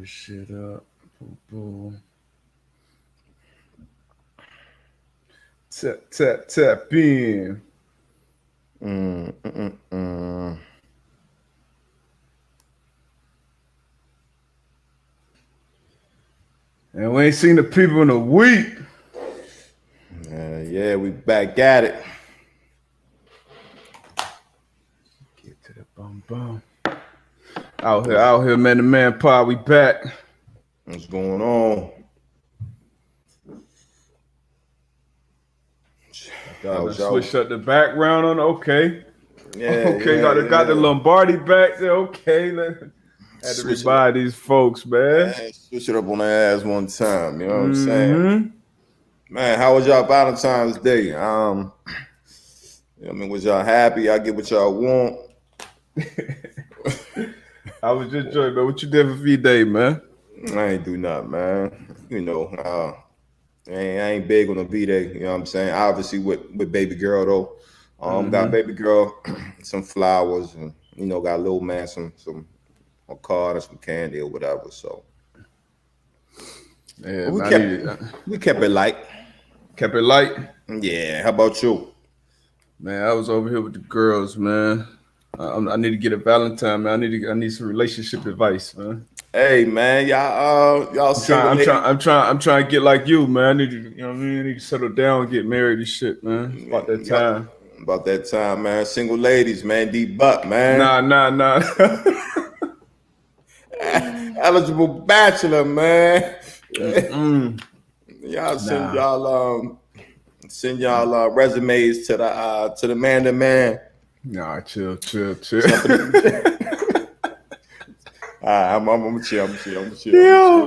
this shit up. Boom. Tap in. And we ain't seen the people in a week. Yeah, we back at it. Get to the bum. Out here, man. The man pod, we back. What's going on? Switch up the background on. Okay. Yeah. Got the Lombardi back there. Okay. Had to revive these folks, man. Switch it up on their ass one time. You know what I'm saying? Man, how was y'all Valentine's Day? I mean, was y'all happy? I get what y'all want. I was just joking, man. What you did for V-Day, man? I ain't do nothing, man. You know, I ain't big on a V-Day. You know what I'm saying? Obviously, with baby girl though, got baby girl some flowers, and got little man some a card and some candy or whatever. So yeah, we kept it light. Kept it light. Yeah. How about you? Man, I was over here with the girls, man. I need to get a Valentine, man. I need some relationship advice, man. Hey, man, y'all single. I'm trying to get like you, man. I need to, I need to settle down and get married and shit, man. It's about that time. About that time, man. Single ladies, man. D-Buck, man. Nah. Eligible bachelor, man. Y'all send y'all resumes to the man. Nah, chill. I'm gonna chill.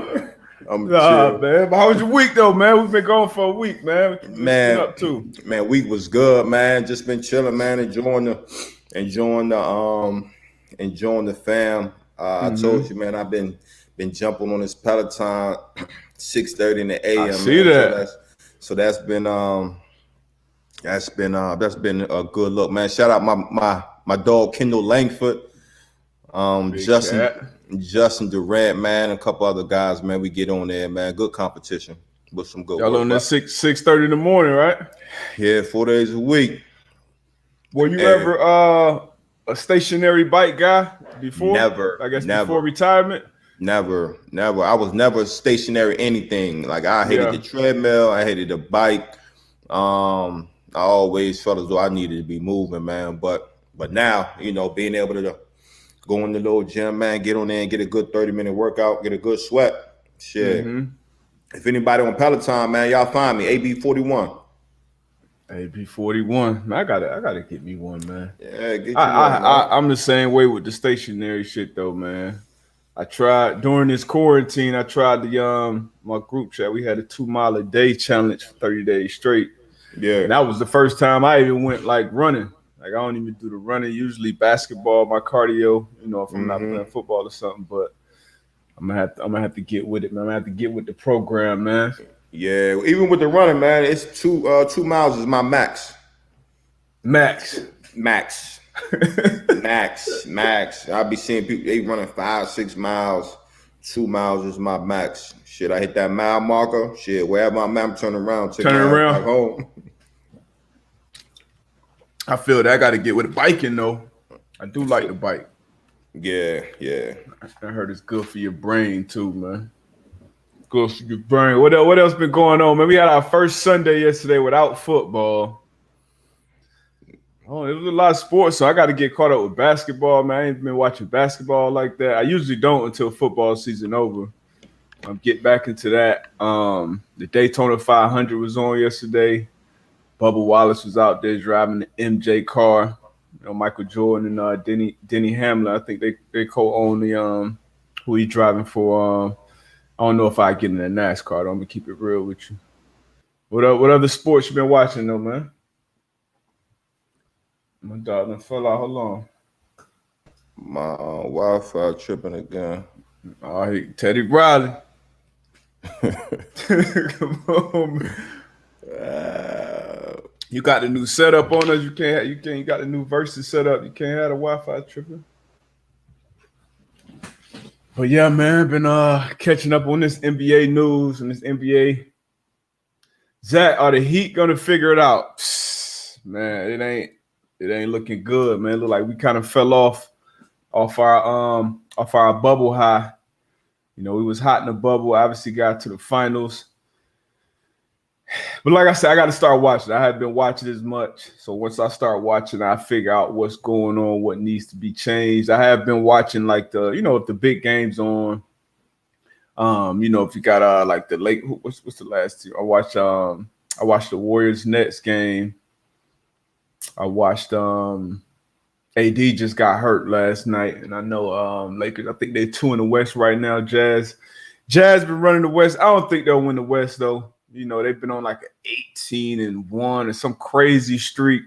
Man. But how was your week though, man? We've been going for a week, man. What you been up to? Man, week was good, man. Just been chilling, man. Enjoying the fam. I told you, man. I've been jumping on this Peloton 6:30 in the a.m. I see that. So that's been a good look, man. Shout out my dog Kendall Langford, Justin Durant, man, and a couple other guys, man. We get on there, man. Good competition with some good. Y'all on that 6:30 in the morning, right? Yeah, 4 days a week. Were you ever a stationary bike guy before? Never. I guess before retirement. Never. I was never stationary anything. Like I hated the treadmill. I hated the bike. I always felt as though I needed to be moving, man. But now, being able to go in the little gym, man, get on there and get a good 30-minute workout, get a good sweat. Shit. If anybody on Peloton, man, y'all find me. AB41. AB41. Man, I gotta get me one, man. Yeah, get you I'm the same way with the stationary shit though, man. I tried during this quarantine. I tried my group chat. We had a 2 mile a day challenge for 30 days straight. Yeah, and that was the first time I even went like running. Like I don't even do the running. Usually basketball, my cardio. If I'm not playing football or something. But I'm gonna have to get with it, man. I'm gonna have to get with the program, man. Yeah, even with the running, man, it's 2 miles is my max. Max. I'll be seeing people they running 5-6 miles. 2 miles is my max. Shit, I hit that mile marker. Shit, wherever I'm at, I'm turning around. Turning around. Back home. I feel that I got to get with the biking though. I do like the bike. Yeah. I heard it's good for your brain too, man. Good for your brain. What else been going on, man? We had our first Sunday yesterday without football. Oh, it was a lot of sports, so I got to get caught up with basketball, man. I ain't been watching basketball like that. I usually don't until football season over. I'm getting back into that. The Daytona 500 was on yesterday. Bubba Wallace was out there driving the MJ car. Michael Jordan and Denny Hamlin. I think they co-own the who he driving for. I don't know if I get in the NASCAR. I'm gonna keep it real with you. What other sports you been watching though, man? My dog done fell out. Hold on. My Wi-Fi tripping again. Oh, Teddy Riley. Come on, man. You got the new setup on us. You got the new Versus set up. You can't have the Wi-Fi tripping. But yeah, man, been catching up on this NBA news and this NBA. Zach, are the Heat gonna figure it out? Man, it ain't looking good, man. Look like we kind of fell off our bubble high. You know, we was hot in the bubble. Obviously, got to the finals. But like I said, I got to start watching. I haven't been watching as much. So once I start watching, I figure out what's going on, what needs to be changed. I have been watching like if the big games on. If you got like the late, what's the last two? I watched the Warriors Nets game. I watched AD just got hurt last night, and I know Lakers. I think they're 2 in the West right now. Jazz been running the West. I don't think they'll win the West though. You know, they've been on like an 18-1 or some crazy streak.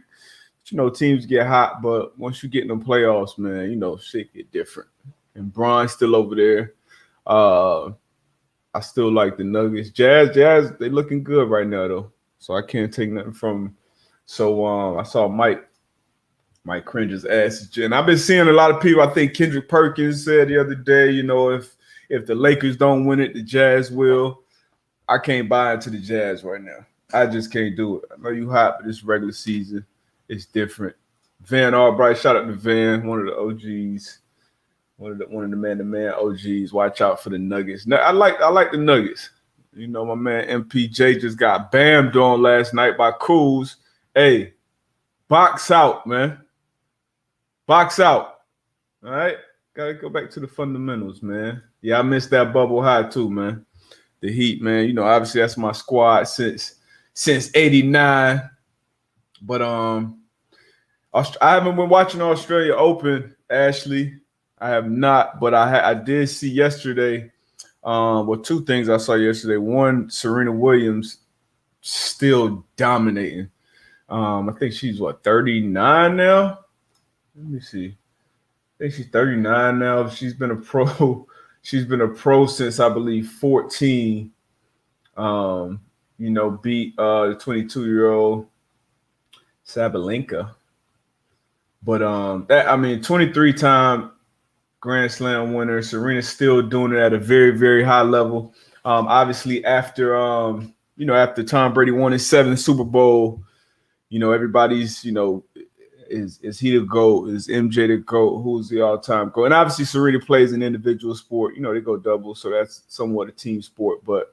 But, you know, teams get hot, but once you get in the playoffs, man, you know, shit get different. And Bron's still over there. I still like the Nuggets. Jazz, they looking good right now though. So I can't take nothing from them. So I saw Mike Cringe's ass. And I've been seeing a lot of people. I think Kendrick Perkins said the other day, you know, if the Lakers don't win it, the Jazz will. I can't buy into the Jazz right now. I just can't do it. I know you hot, but this regular season, it's different. Van Albright, shout out to Van, one of the OGs, one of the man-to-man OGs. Watch out for the Nuggets. I like the Nuggets. You know, my man MPJ just got bammed on last night by Kuz. Hey, box out, man. Box out. All right? Gotta go back to the fundamentals, man. Yeah, I missed that bubble high too, man. The Heat, man, you know, obviously that's my squad since '89. But I haven't been watching Australia Open, Ashley. I have not, but I did see yesterday. Two things I saw yesterday. One, Serena Williams still dominating. I think she's 39 now. Let me see. I think she's 39 now. She's been a pro. She's been a pro since I believe 14. Beat the 22-year-old Sabalenka. But 23-time Grand Slam winner. Serena's still doing it at a very, very high level. Obviously, after Tom Brady won his 7th Super Bowl, you know, everybody's, you know, is he the GOAT? Is MJ the GOAT? Who's the all-time GOAT? And obviously, Serena plays an individual sport. You know, they go double, so that's somewhat a team sport. But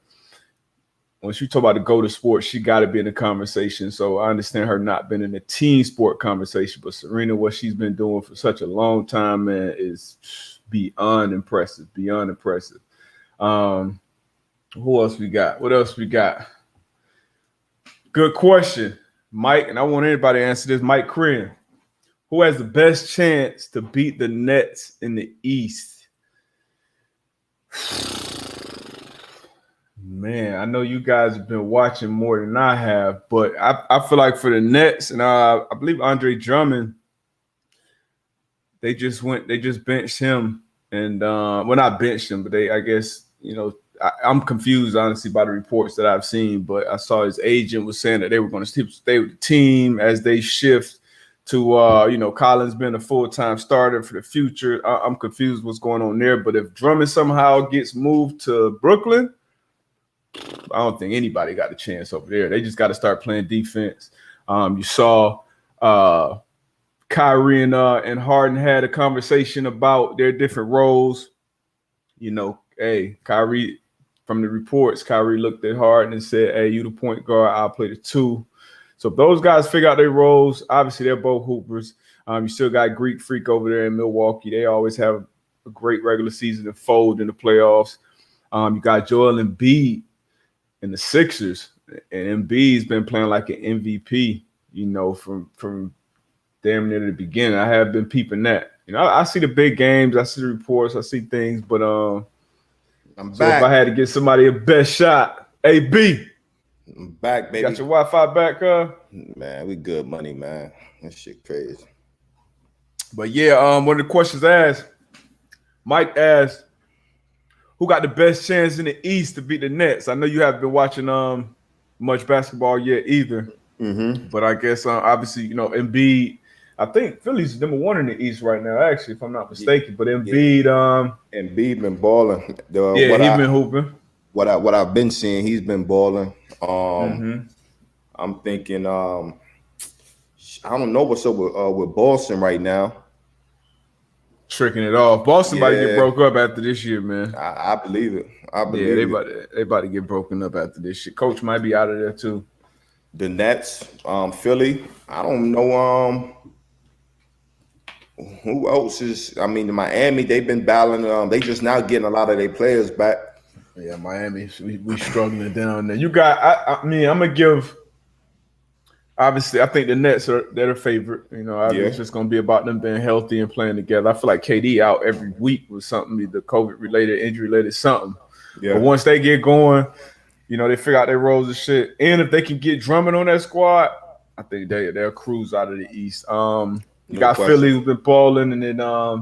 once you talk about the GOAT of sports, she got to be in the conversation. So I understand her not being in the team sport conversation. But Serena, what she's been doing for such a long time, man, is beyond impressive. Beyond impressive. Who else we got? What else we got? Good question, Mike. And I want anybody to answer this. Mike Crin. Who has the best chance to beat the Nets in the East? Man, I know you guys have been watching more than I have, but I feel like for the Nets, and I believe Andre Drummond, they just benched him, and not benched him, but I'm confused honestly by the reports that I've seen, but I saw his agent was saying that they were going to stay with the team as they shift to Collins being a full-time starter for the future. I'm confused what's going on there, but if Drummond somehow gets moved to Brooklyn, I don't think anybody got a chance over there. They just got to start playing defense. You saw Kyrie and Harden had a conversation about their different roles. You know, hey, Kyrie, from the reports, Kyrie looked at Harden and said, hey, you the point guard, I'll play the 2. So if those guys figure out their roles, obviously they're both hoopers. You still got Greek Freak over there in Milwaukee. They always have a great regular season and fold in the playoffs. You got Joel Embiid in the Sixers, and Embiid's been playing like an MVP, you know, from damn near the beginning. I have been peeping that. You know, I see the big games, I see the reports, I see things, but I'm back. So if I had to give somebody a best shot, AB. I'm back, baby. Got your Wi-Fi back, Man, we good money, man. That shit crazy. But yeah, one of the questions asked, Mike asked, who got the best chance in the East to beat the Nets? I know you haven't been watching much basketball yet either. Mm-hmm. But I guess obviously, you know, Embiid, I think Philly's number 1 in the East right now, actually, if I'm not mistaken. But Embiid, Embiid been balling. He's been hooping. What I've been seeing, he's been balling. Mm-hmm. I'm thinking, I don't know what's up with Boston right now. Tricking it off. Boston about to get broke up after this year, man. I believe it. They about to get broken up after this shit. Coach might be out of there too. The Nets, Philly. I don't know. Who else is? I mean, Miami. They've been battling. They just now getting a lot of their players back. Yeah, Miami. We struggling down there. You got. I mean, I'm gonna give. Obviously, I think the Nets they're the favorite. You know, it's just gonna be about them being healthy and playing together. I feel like KD out every week with something, either COVID related, injury related, something. Yeah. But once they get going, you know, they figure out their roles and shit. And if they can get Drummond on that squad, I think they'll cruise out of the East. You got Philly who's been balling, and then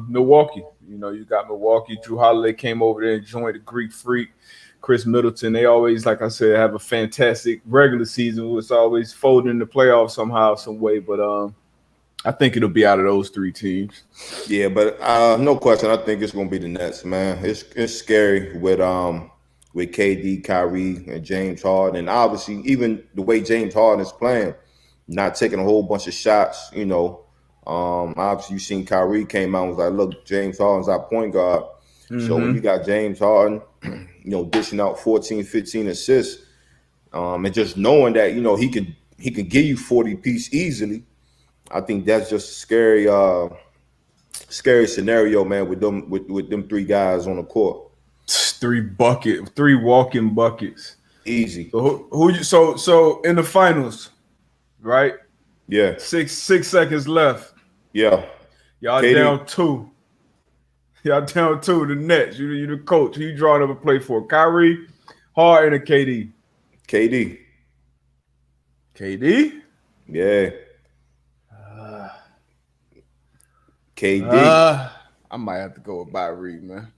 Milwaukee. You know, you got Milwaukee. Drew Holiday came over there and joined the Greek Freak. Chris Middleton, they always, like I said, have a fantastic regular season. It's always folding in the playoffs somehow, some way. But I think it'll be out of those 3 teams. Yeah, but no question. I think it's gonna be the Nets, man. It's scary with KD, Kyrie, and James Harden, and obviously even the way James Harden is playing, not taking a whole bunch of shots. You know, obviously you seen Kyrie came out and was like, "Look, James Harden's our point guard." Mm-hmm. So when you got James Harden, you know, dishing out 14, 15 assists, and just knowing that, you know, he can give you 40 piece easily, I think that's just a scary scenario, man, with them 3 guys on the court. 3 walking buckets. Easy. So in the finals, right? Yeah. 6 seconds left. Yeah. Y'all KD. Down 2. Y'all down 2. The Nets. You the coach. Who you drawing up a play for? Kyrie, Harden, or KD? KD. KD? Yeah. KD. I might have to go with Byrie, man.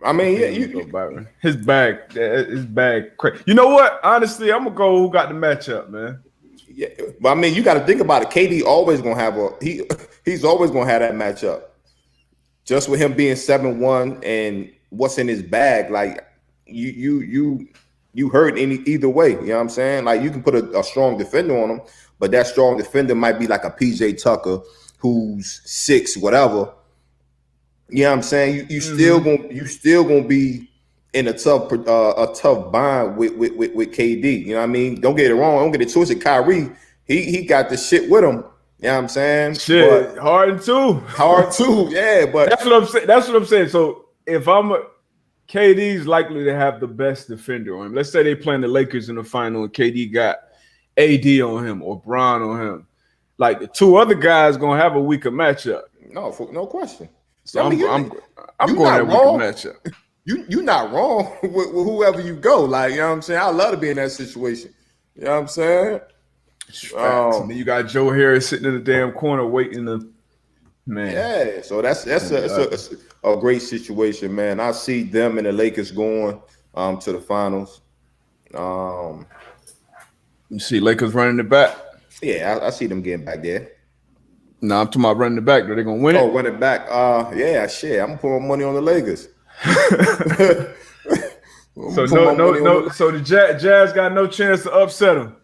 I mean, yeah, you go Byron. His bag. You know what? Honestly, I'm gonna go who got the matchup, man. Yeah, but I mean, you got to think about it. KD always gonna have he's always gonna have that matchup. Just with him being 7-1 and what's in his bag, like you hurt either way. You know what I'm saying? Like you can put a strong defender on him, but that strong defender might be like a PJ Tucker who's 6, whatever. You know what I'm saying? You still gonna be in a tough bind with KD. You know what I mean? Don't get it wrong. Don't get it twisted. Kyrie, he got the shit with him. You know what I'm saying? Shit, Harden too. Yeah, but that's what I'm saying. So if KD's likely to have the best defender on him. Let's say they playing the Lakers in the final and KD got AD on him or Bron on him. Like the 2 other guys gonna have a weaker matchup. No question. So I'm going that weaker matchup. You're not wrong with whoever you go. Like, you know what I'm saying? I love to be in that situation. You know what I'm saying? And then you got Joe Harris sitting in the damn corner waiting to, man. Yeah, so that's a great situation, man. I see them and the Lakers going to the finals. You see Lakers running it back? Yeah, I see them getting back there. No, I'm talking about running it back. Are they gonna win it? Oh, run it back. Yeah, shit. I'm gonna put my money on the Lakers. So So the Jazz got no chance to upset them.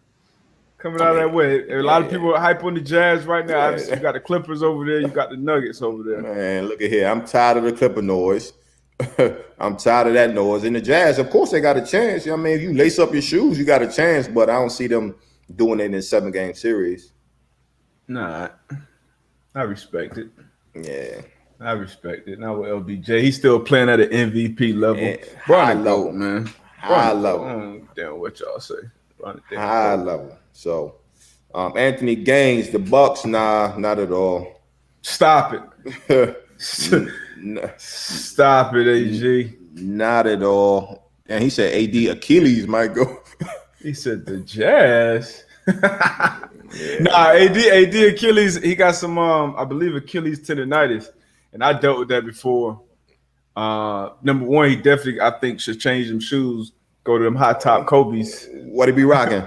Coming out of that way. A lot of people are hype on the Jazz right now. Obviously, you got the Clippers over there. You got the Nuggets over there. Man, look at here. I'm tired of the Clipper noise. I'm tired of that noise. And the Jazz, of course, they got a chance. You know what I mean? If you lace up your shoes, you got a chance. But I don't see them doing it in a 7-game series. Nah, I respect it. Yeah. I respect it. Now with LBJ, he's still playing at an MVP level. High level, man. High level. Damn, what y'all say? High level. So, Anthony Gaines, the Bucks, nah, not at all. Stop it. Stop it, AG. Not at all. And he said AD Achilles might go. He said the Jazz. Nah, AD Achilles, he got some I believe Achilles tendonitis. And I dealt with that before. Number one, he definitely, I think, should change them shoes, go to them high top Kobe's. What he be rocking?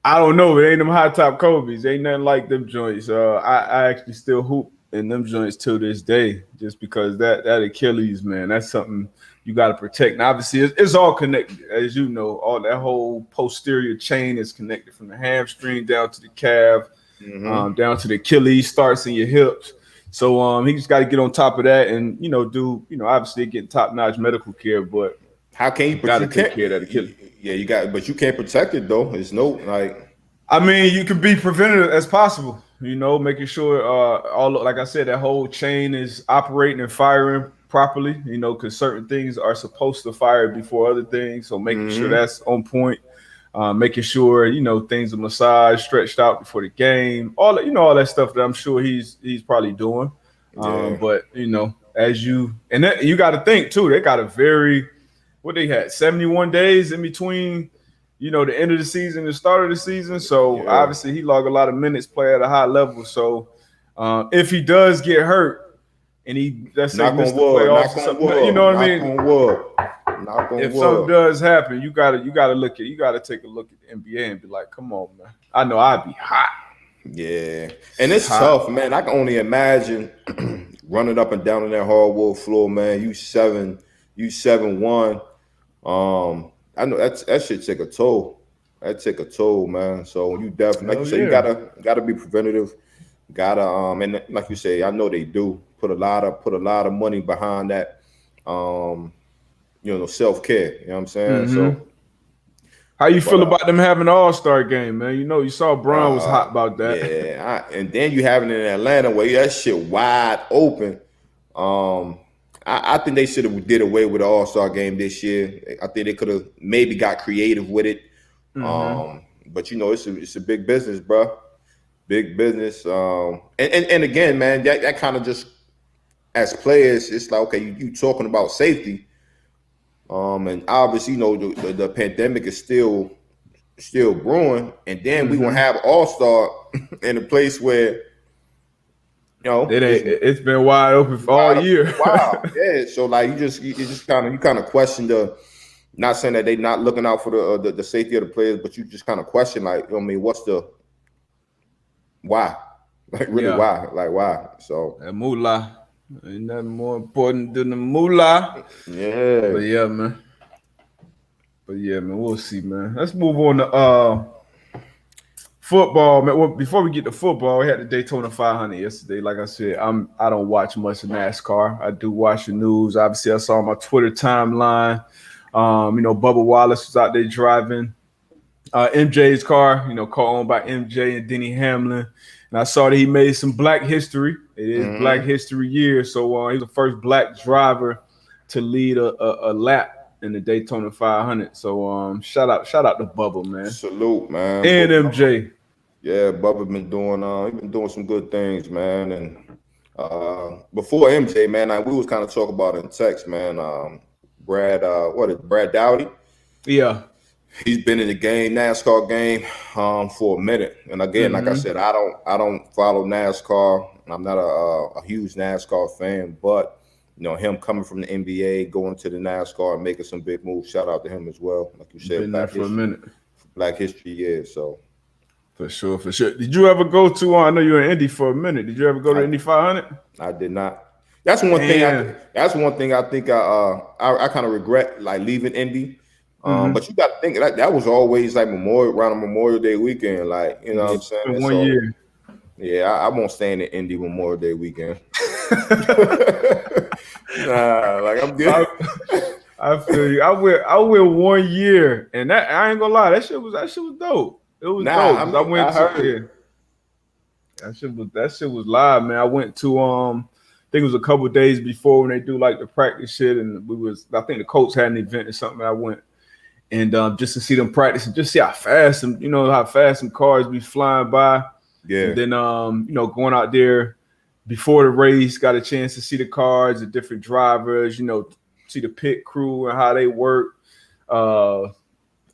I don't know. It ain't them high top Kobe's. Ain't nothing like them joints. I actually still hoop in them joints to this day, just because that Achilles, man, that's something you got to protect. And obviously, it's all connected, as you know. All that whole posterior chain is connected from the hamstring down to the calf, down to the Achilles, starts in your hips. So he just got to get on top of that and obviously getting top notch medical care, but. How can you got to take care of that Achilles? Yeah, you got, but you can't protect it though. It's no like. I mean, you can be preventative as possible. Making sure like I said, that whole chain is operating and firing properly. Because certain things are supposed to fire before other things. So making sure that's on point. Making sure things are massaged, stretched out before the game. All that stuff that I'm sure he's probably doing. But as you got to think too, they got a very what they had 71 days in between, the end of the season and the start of the season. So obviously he logged a lot of minutes, play at a high level. So if he does get hurt and let's say missed the playoffs or something, you know what I mean? If something does happen, you gotta take a look at the NBA and be like, come on, man. I know I'd be hot. Yeah. And it's tough, man. I can only imagine running up and down on that hardwood floor, man. You 7'1". I know that shit take a toll. That take a toll, man. So you definitely, like you say, you gotta be preventative. Gotta and like you say, I know they do put a lot of money behind that. Self-care. You know what I'm saying? So how you feel about them having an all-star game, man? You saw Bron was hot about that. Yeah, and then you having it in Atlanta where that shit wide open. I think they should have did away with the All-Star game this year. I think they could have maybe got creative with it. But it's a big business, bro. Big business. And again, man, that kind of just as players, it's like, okay, you talking about safety. And obviously, the pandemic is still brewing, and then we gonna have All-Star in a place where. It's been wide open for all year. Wow, yeah. So like you just kind of question not saying that they not looking out for the safety of the players, but you just kind of question like, what's the why? Like really why? Like why? So that moolah ain't nothing more important than the moolah. Yeah. But yeah, man. We'll see, man. Let's move on to football, man. Well, before we get to football, we had the Daytona 500 yesterday. Like I said, I don't watch much of NASCAR. I do watch the news. Obviously, I saw my Twitter timeline. Bubba Wallace was out there driving MJ's car. Car owned by MJ and Denny Hamlin. And I saw that he made some Black history. It is Black History Year, so he's the first Black driver to lead a lap in the Daytona 500. So shout out to Bubba, man. Salute, man. And MJ. Yeah, Bubba been doing some good things, man. And before MJ, man, we was kind of talking about it in text, man. Brad Dowdy? Yeah. He's been in the NASCAR game, for a minute. And again, like I said, I don't follow NASCAR. I'm not a huge NASCAR fan, but him coming from the NBA, going to the NASCAR and making some big moves. Shout out to him as well. Like you said, been there for a minute. Black History Year, so. For sure. Did you ever go to? I know you were in Indy for a minute. Did you ever go to Indy 500? I did not. That's one thing. That's one thing I think I kind of regret, like leaving Indy. But you got to think that was always like around Memorial Day weekend, like what I'm saying. One year. Yeah, I won't stand in Indy Memorial Day weekend. Nah, like I'm good. I feel you. I went 1 year, and that I ain't gonna lie, that shit was dope. It was dope. That shit was live, man. I went to I think it was a couple days before when they do like the practice shit, and I think the Colts had an event or something. I went and just to see them practice and just see how fast some cars be flying by. Yeah. And then going out there before the race, got a chance to see the cars, the different drivers, see the pit crew and how they work.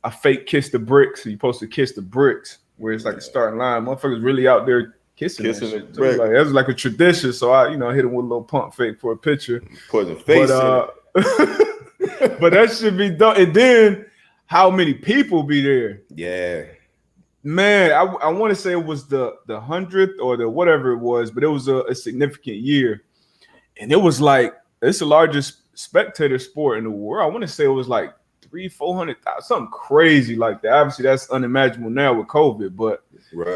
I fake kiss the bricks. So you're supposed to kiss the bricks where it's like a starting line. Motherfuckers really out there kissing the brick. That was like a tradition. So I, hit him with a little pump fake for a picture. Put the face in it. But that should be done. And then how many people be there? Yeah. Man, I want to say it was the 100th or the whatever it was, but it was a significant year, and it was like it's the largest spectator sport in the world. I want to say it was like 300,000-400,000, something crazy like that. Obviously, that's unimaginable now with COVID, but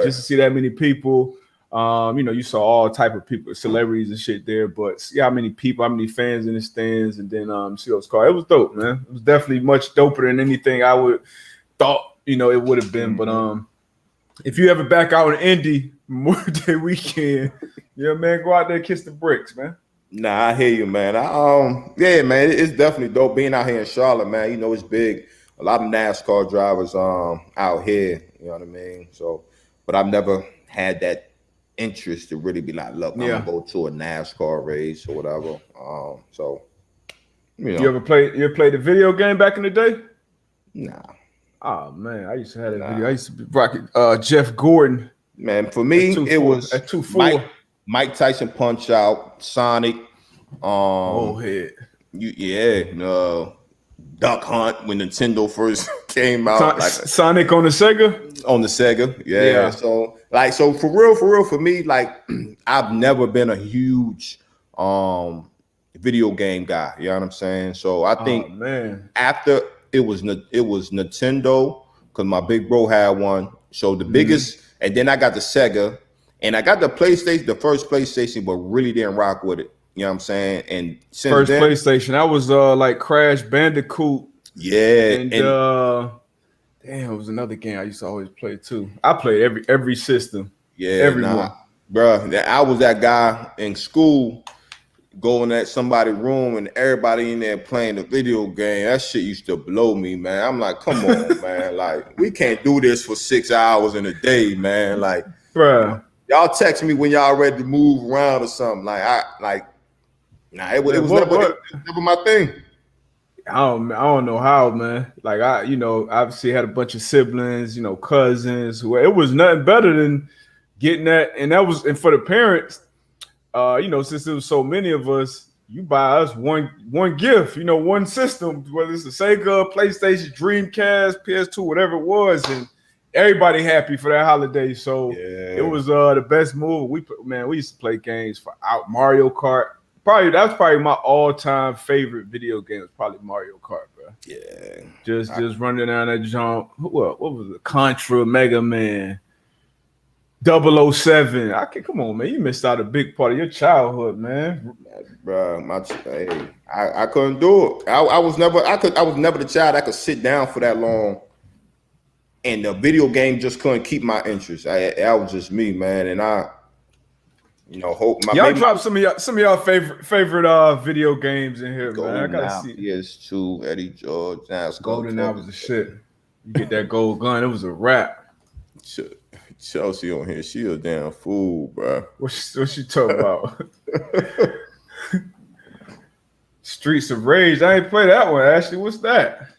just to see that many people, you saw all type of people, celebrities and shit there. But see how many people, how many fans in the stands, and then see those cars. It was dope, man. It was definitely much doper than anything I would thought it would have been. But if you ever back out in Indy Memorial Day weekend, man, go out there and kiss the bricks, man. Nah, I hear you, man. Yeah, man, it's definitely dope being out here in Charlotte, man. It's big. A lot of NASCAR drivers out here, you know what I mean? So, but I've never had that interest to really be like, look, I'm gonna go to a NASCAR race or whatever. You ever played the video game back in the day? Nah. Oh man, I used to have that video. I used to be rocking Jeff Gordon. Man, for me, it was at 2-4. Mike Tyson Punch Out, Sonic. Head. Duck Hunt when Nintendo first came out. Sonic on the Sega? On the Sega, yeah. So for real, for me, like I've never been a huge video game guy. You know what I'm saying? So I think after it was Nintendo, because my big bro had one. So the biggest, and then I got the Sega, and I got the PlayStation, the first PlayStation, but really didn't rock with it. You know what I'm saying? And since then, PlayStation, I was like Crash Bandicoot. Yeah. And it was another game I used to always play too. I played every system. Yeah, everyone. Bro, I was that guy in school going at somebody's room and everybody in there playing the video game. That shit used to blow me, man. I'm like, come on, man. Like, we can't do this for 6 hours in a day, man. Like, bro, y'all text me when y'all ready to move around or something. It was never my thing. I don't know how, man. Like obviously had a bunch of siblings, cousins. It was nothing better than getting that, and for the parents, since there was so many of us, you buy us one gift, one system, whether it's a Sega, PlayStation, Dreamcast, PS2, whatever it was, and everybody happy for that holiday. So it was the best move. We used to play games for Mario Kart. That's probably my all-time favorite video game. It's probably Mario Kart, bro. Yeah. Just running down that jump. What was it? Contra, Mega Man, 007. Come on, man. You missed out a big part of your childhood, man. Bro, I couldn't do it. I was never the child that could sit down for that long. And the video game just couldn't keep my interest. That was just me, man. And hope y'all drop some of y'all favorite video games in here, man. I gotta see PS2, Eddie George, Golden Eye was the shit. You get that gold gun, it was a wrap. Chelsea on here, she a damn fool, bro. What she talking about? Streets of Rage. I ain't play that one, Ashley. What's that?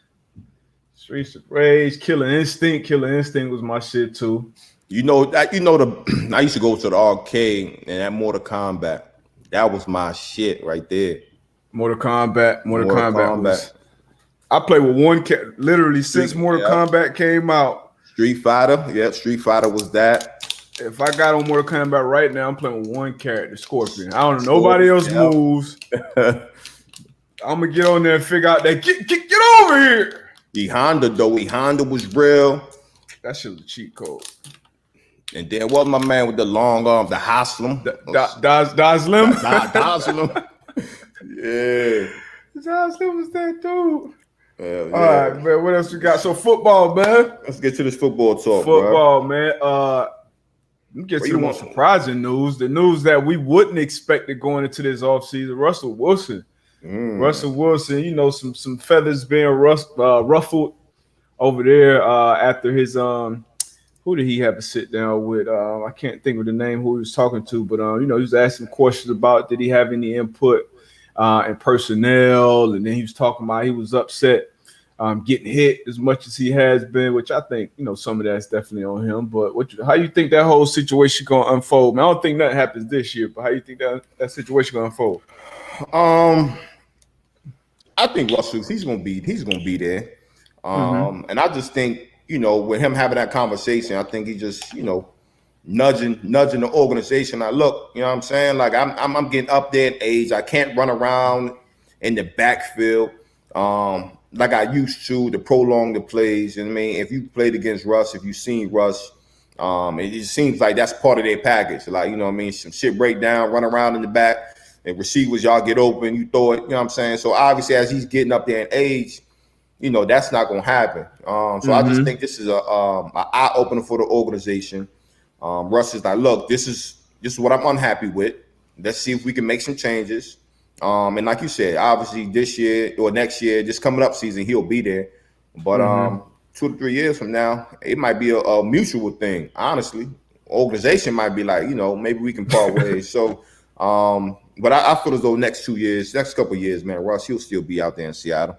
Streets of Rage, Killer Instinct. Killer Instinct was my shit too. I used to go to the arcade and that Mortal Kombat. That was my shit right there. Mortal Kombat was, I played with one literally since Mortal Kombat came out. Street Fighter was that. If I got on Mortal Kombat right now, I'm playing with one character, Scorpion. I don't know nobody else moves. I'm gonna get on there and figure out that get over here. E Honda was real. That shit was a cheat code. And then what my man with the long arm, the Haslam. Dazlim? Dazlim. Yeah. Dazlim was that dude. Yeah. All right, man. What else we got? So football, man. Let's get to this football talk, bro. Man. Let me get to the most surprising news. The news that we wouldn't expect it going into this offseason. Russell Wilson. Russell Wilson, some feathers being ruffled over there after his who did he have to sit down with? I can't think of the name who he was talking to, but he was asking questions about did he have any input in personnel, and then he was talking about he was upset getting hit as much as he has been, which I think some of that's definitely on him. But how you think that whole situation gonna unfold? Man, I don't think nothing happens this year, but how you think that situation gonna unfold? I think Russell he's gonna be there, and I just think with him having that conversation, I think he just, nudging the organization. Look, you know what I'm saying? Like I'm getting up there in age. I can't run around in the backfield like I used to prolong the plays. You know what I mean? If you played against Russ, if you've seen Russ, it just seems like that's part of their package. Like, some shit break down, run around in the back, and receivers, y'all get open, you throw it, you know what I'm saying? So obviously as he's getting up there in age, that's not going to happen. So I just think this is an eye-opener for the organization. Russ is like, look, this is what I'm unhappy with. Let's see if we can make some changes. And like you said, obviously this year or next year, just coming up season, he'll be there. But 2 to 3 years from now, it might be a mutual thing, honestly. Organization might be like, maybe we can part ways. So, but I feel as though next couple of years, man, Russ, he'll still be out there in Seattle.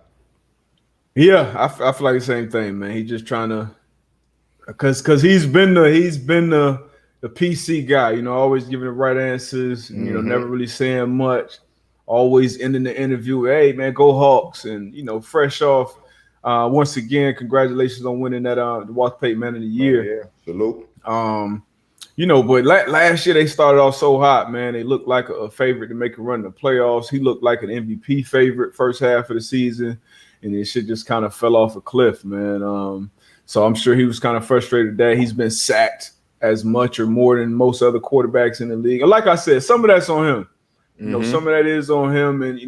Yeah, I feel like the same thing, man. He's just trying to, because he's been the PC guy, always giving the right answers, and, never really saying much, always ending the interview, hey man, go Hawks, and fresh off. Once again, congratulations on winning that the Walter Payton Man of the Year. Yeah, salute. But last year they started off so hot, man. They looked like a favorite to make a run in the playoffs. He looked like an MVP favorite first half of the season, and it shit just kind of fell off a cliff, man. So I'm sure he was kind of frustrated that he's been sacked as much or more than most other quarterbacks in the league. And like I said, some of that's on him. Some of that is on him, and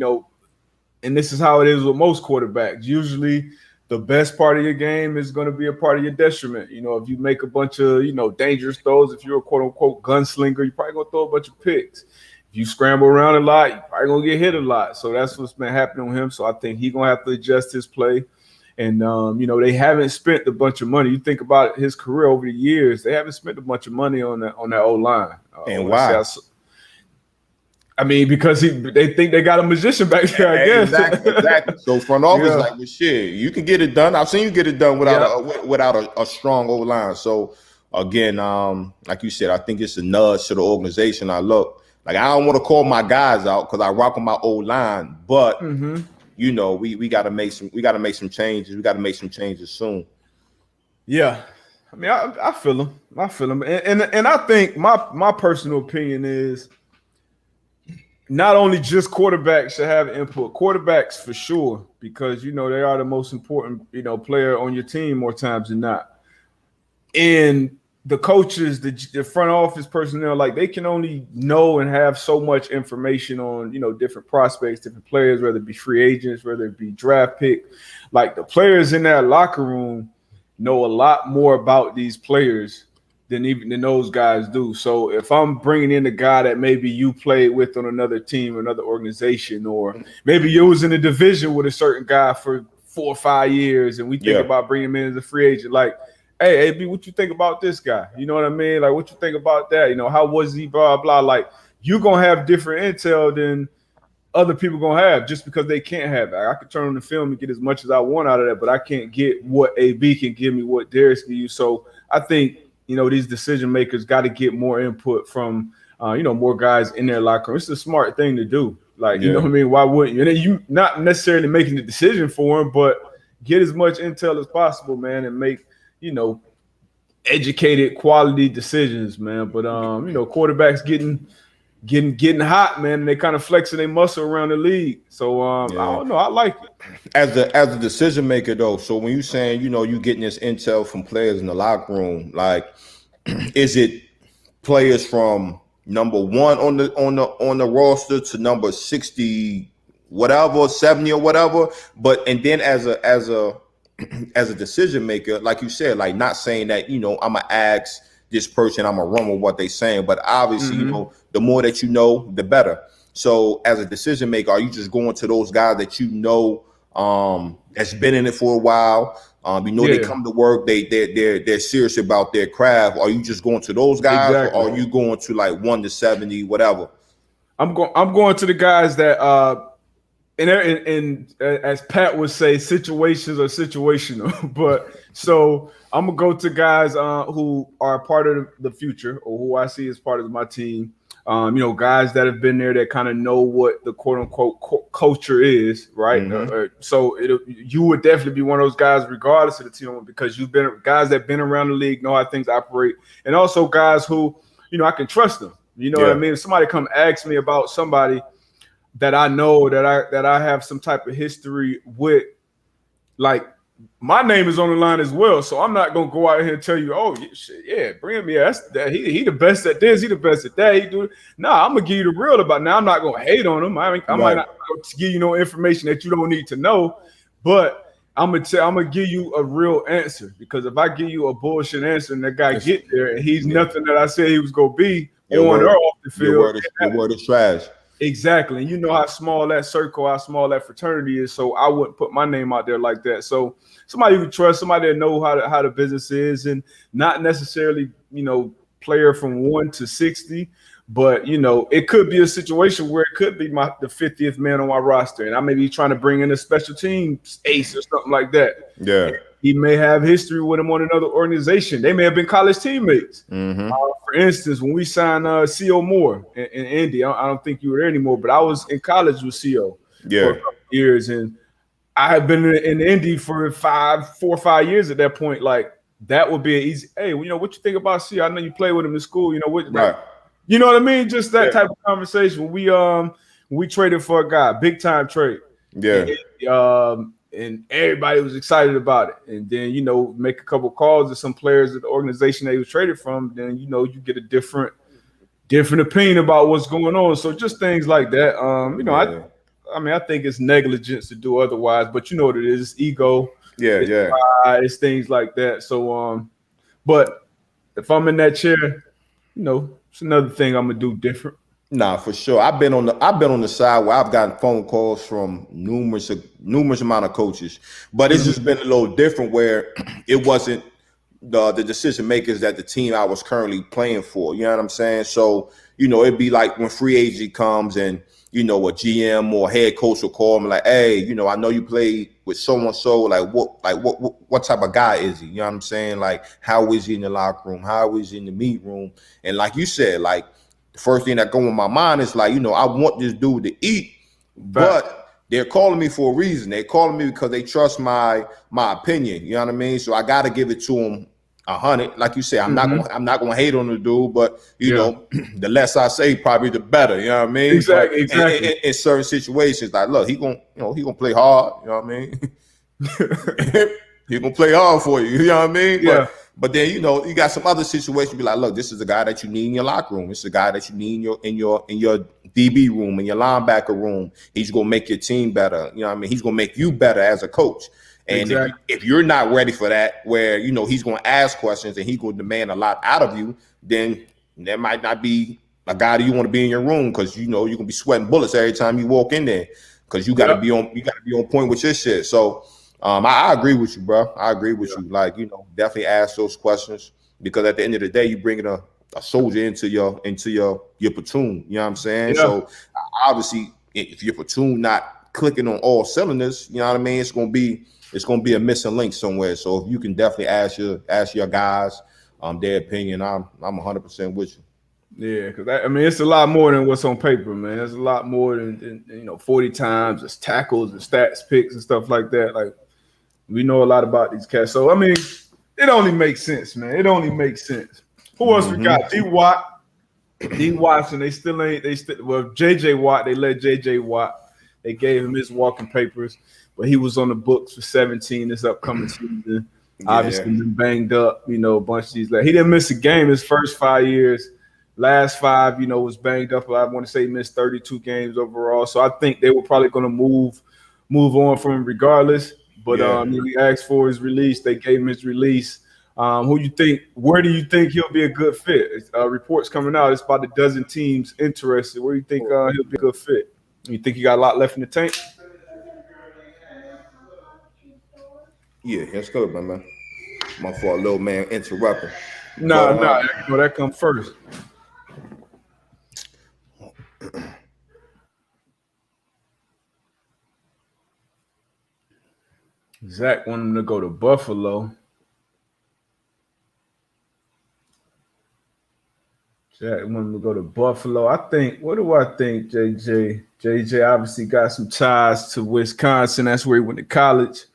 and this is how it is with most quarterbacks. Usually the best part of your game is going to be a part of your detriment. If you make a bunch of, dangerous throws, if you're a quote unquote gunslinger, you're probably going to throw a bunch of picks. If you scramble around a lot, you're probably going to get hit a lot. So that's what's been happening with him. So I think he's going to have to adjust his play. And, they haven't spent a bunch of money. You think about his career over the years, they haven't spent a bunch of money on that O-line. And why? I mean, because they think they got a magician back there, I guess. Exactly. So front office like, well, shit, you can get it done. I've seen you get it done without a strong O-line. So again, like you said, I think it's a nudge to the organization. I don't want to call my guys out because I rock on my O-line, but we got to make some changes. We got to make some changes soon. Yeah. I mean, I feel him. And I think my personal opinion is, not only just quarterbacks should have input, quarterbacks for sure, because, they are the most important, player on your team more times than not. And the coaches, the front office personnel, like they can only know and have so much information on, different prospects, different players, whether it be free agents, whether it be draft pick. Like the players in that locker room know a lot more about these players than those guys do. So if I'm bringing in a guy that maybe you played with on another team or another organization, or maybe you was in a division with a certain guy for 4 or 5 years, and we think about bringing him in as a free agent, like, hey, AB, what you think about this guy? You know what I mean? Like, what you think about that? How was he, blah, blah. Like, you're going to have different intel than other people going to have just because they can't have that. I could turn on the film and get as much as I want out of that, but I can't get what AB can give me, what Darius can use. So I think, these decision makers got to get more input from, more guys in their locker room. It's a smart thing to do. Like, you know what I mean? Why wouldn't you? And then you not necessarily making the decision for him, but get as much intel as possible, man, and make, educated quality decisions, man. But, quarterbacks getting hot, man, and they kind of flexing their muscle around the league. So, I don't know. I like it. As a decision maker, though, so when you saying, you getting this intel from players in the locker room, like, is it players from number 1 on the roster to number 60, whatever, 70 or whatever? But and then as a decision maker, like you said, like not saying that, I'm gonna ask this person, I'm gonna run with what they saying, but obviously, the more that the better. So as a decision maker, are you just going to those guys that that's been in it for a while? They come to work, they're serious about their craft. Are you just going to those guys, or are you going to like 1 to 70, whatever? I'm going to the guys that and as Pat would say, situations are situational. But so I'm gonna go to guys who are part of the future, or who I see as part of my team. Guys that have been there that kind of know what the quote unquote culture is, right? So you would definitely be one of those guys, regardless of the team, because you've been guys that been around the league, know how things operate, and also guys who, I can trust them. You know what I mean? If somebody come ask me about somebody that I know that I have some type of history with, like, my name is on the line as well, so I'm not gonna go out here and tell you, oh yeah, bring him here. That's that he the best at this, he the best at that. He do it. Nah, I'm gonna give you the real about it. Now. I'm not gonna hate on him. I might not give you no information that you don't need to know, but I'm gonna give you a real answer, because if I give you a bullshit answer and that guy get there and he's nothing that I said he was gonna be on or off the field, your word is trash. Exactly. And you know how small that circle, how small that fraternity is. So I wouldn't put my name out there like that. So somebody you can trust, somebody that know how the business is, and not necessarily, player from 1 to 60, but it could be a situation where it could be the 50th man on my roster, and I may be trying to bring in a special teams ace or something like that. Yeah. He may have history with him on another organization. They may have been college teammates. For instance, when we signed C.O. Moore in Indy, I don't think you were there anymore, but I was in college with C.O. for a couple years, and I had been in Indy for 4 or 5 years at that point. Like, that would be an easy, hey, what you think about C.O.? I know you play with him in school. You know what I mean? Just that type of conversation. We traded for a guy, big time trade. And everybody was excited about it. And then, make a couple calls to some players at the organization that he was traded from. Then, you get a different opinion about what's going on. So just things like that. I think it's negligence to do otherwise, but you know what it is. It's ego. It's things like that. So, but if I'm in that chair, it's another thing I'm going to do different. Nah, for sure. I've been on the side where I've gotten phone calls from numerous amount of coaches, but it's just been a little different where it wasn't the decision makers that the team I was currently playing for. You know what I'm saying? So, it'd be like when free agency comes and, a GM or head coach will call me like, hey, I know you played with so-and-so. What type of guy is he? You know what I'm saying? Like, how is he in the locker room? How is he in the meet room? And like you said, like, the first thing that go in my mind is like, I want this dude to eat, but they're calling me for a reason. They're calling me because they trust my opinion. You know what I mean? So I got to give it to them 100. Like you said, I'm not gonna hate on the dude, but the less I say, probably the better. You know what I mean? Exactly. In certain situations, like, look, he gonna play hard. You know what I mean? He gonna play hard for you. You know what I mean? Yeah. But then you got some other situations. Be like, look, this is a guy that you need in your locker room. It's a guy that you need in your DB room, in your linebacker room. He's gonna make your team better. You know what I mean? He's gonna make you better as a coach. And if you're not ready for that, where he's gonna ask questions and he's gonna demand a lot out of you, then there might not be a guy that you want to be in your room, because you're gonna be sweating bullets every time you walk in there, because you gotta be on point with your shit. So. I agree with you, bro. I agree with you. Like, definitely ask those questions, because at the end of the day, you bringing a soldier into your platoon. You know what I'm saying? Yeah. So obviously, if your platoon not clicking on all cylinders, you know what I mean, it's gonna be a missing link somewhere. So if you can definitely ask your guys their opinion, I'm 100% with you. Yeah, because it's a lot more than what's on paper, man. There's a lot more than 40 times, it's tackles and stats, picks and stuff like that. Like, we know a lot about these cats. So, it only makes sense, man. It only makes sense. Who else we got? D. Watson, JJ Watt, they let JJ Watt. They gave him his walking papers, but he was on the books for 17 this upcoming season. Obviously been banged up, a bunch of these. He didn't miss a game his first 5 years. Last 5, was banged up. I want to say he missed 32 games overall. So I think they were probably going to move on from him regardless. But he asked for his release. They gave him his release. Where do you think he'll be a good fit? Reports coming out. It's about a dozen teams interested. Where do you think he'll be a good fit? You think he got a lot left in the tank? Yeah, that's good, man. My fault, little man interrupting. No, that comes first. Zach wanted him to go to Buffalo. Jack wanted to go to Buffalo. I think. What do I think, JJ? JJ obviously got some ties to Wisconsin. That's where he went to college.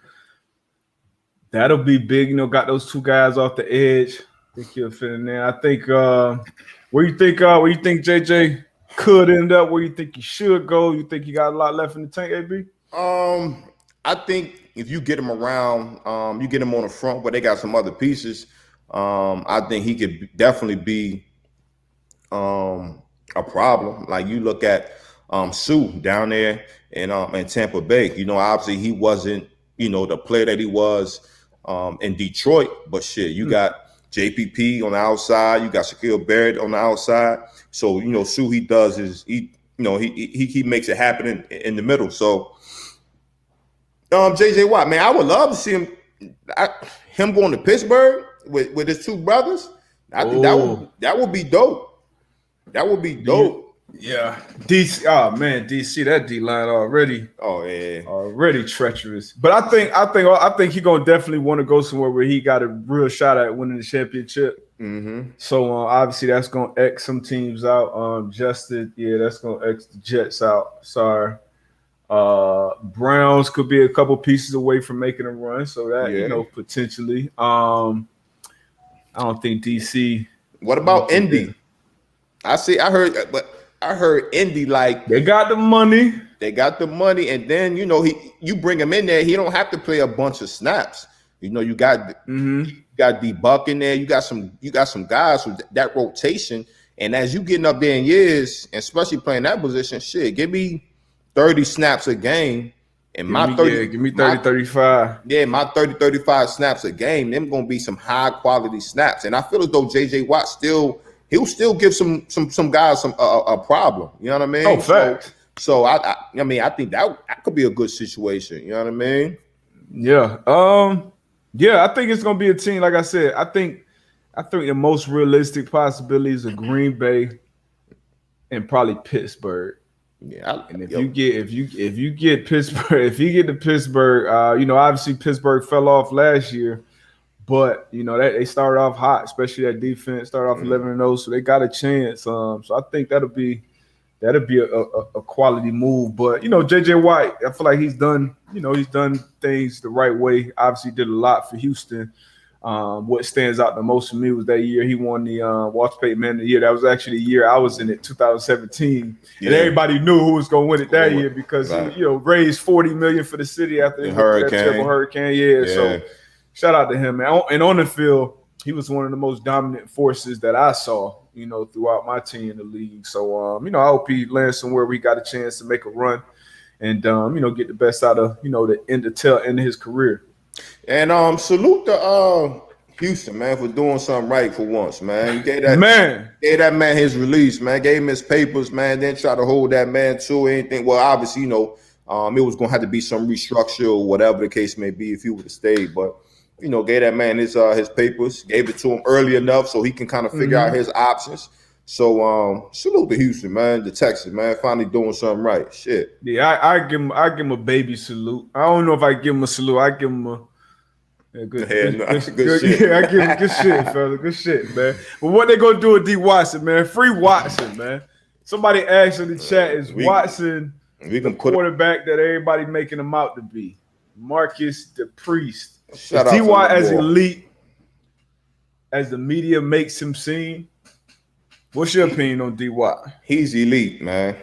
That'll be big. Got those two guys off the edge. I think he'll fit in there. I think. Where you think JJ could end up? Where you think he should go? You think he got a lot left in the tank, AB? I think if you get him around, you get him on the front, but they got some other pieces. I think he could definitely be a problem. Like you look at Sue down there in Tampa Bay. Obviously he wasn't the player that he was in Detroit, but shit, you got JPP on the outside, you got Shaquille Barrett on the outside. So Sue, he does is he makes it happen in the middle. So JJ Watt, man, I would love to see him going to Pittsburgh with his two brothers. I think that would be dope. That would be dope. Yeah. DC. Oh man, DC, that D line already. Oh yeah. Already treacherous. But I think he's gonna definitely want to go somewhere where he got a real shot at winning the championship. Mm-hmm. So obviously that's gonna X some teams out. Justin, that's gonna X the Jets out. Sorry. Browns could be a couple pieces away from making a run, so that potentially. I don't think DC. What about Indy? I heard Indy, like they got the money. They got the money, and then you bring him in there. He don't have to play a bunch of snaps. You got D-Buck in there. You got some guys with that rotation. And as you getting up there in years, and especially playing that position, shit, give me 30 snaps a game. And give me 30, 35. Yeah, my 30, 35 snaps a game. Them gonna be some high quality snaps. And I feel as though JJ Watt he'll still give some guys a problem. You know what I mean? Oh, facts. So I think that could be a good situation. You know what I mean? Yeah. I think it's gonna be a team. Like I said, I think the most realistic possibilities are Green Bay and probably Pittsburgh. Yeah, and if you get Pittsburgh, if you get to Pittsburgh, obviously Pittsburgh fell off last year. But they started off hot, especially that defense started off 11-0, so they got a chance. So I think that'll be a quality move. But JJ White, I feel like he's done things the right way. Obviously, did a lot for Houston. What stands out the most for me was that year he won the Walter Payton Man of the Year. That was actually the year I was in it, 2017, and everybody knew who was going to win it that year because he raised $40 million for the city after the terrible hurricane. Yeah, so. Shout out to him, man. And on the field, he was one of the most dominant forces that I saw, throughout my team in the league. So, I hope he lands somewhere where he got a chance to make a run and, get the best out of, the tail end of his career. And salute to Houston, man, for doing something right for once, man. Gave that man his release, man. Gave him his papers, man. Then try to hold that man to anything. Well, obviously, it was going to have to be some restructure or whatever the case may be if he would have stayed, but. Gave that man his papers, gave it to him early enough so he can kind of figure out his options. So salute to Houston, man, the Texans, man, finally doing something right. Shit. Yeah, I give him a baby salute. I don't know if I give him a salute. I give him good shit. Yeah, I give him good shit, fella. Good shit, man. But what they gonna do with D. Watson, man? Free Watson, man. Somebody asked in the chat, is Watson the quarterback that everybody making him out to be? Marcus the Priest. Is D-Watt as elite as the media makes him seem? What's your opinion on D-Watt? He's elite, man.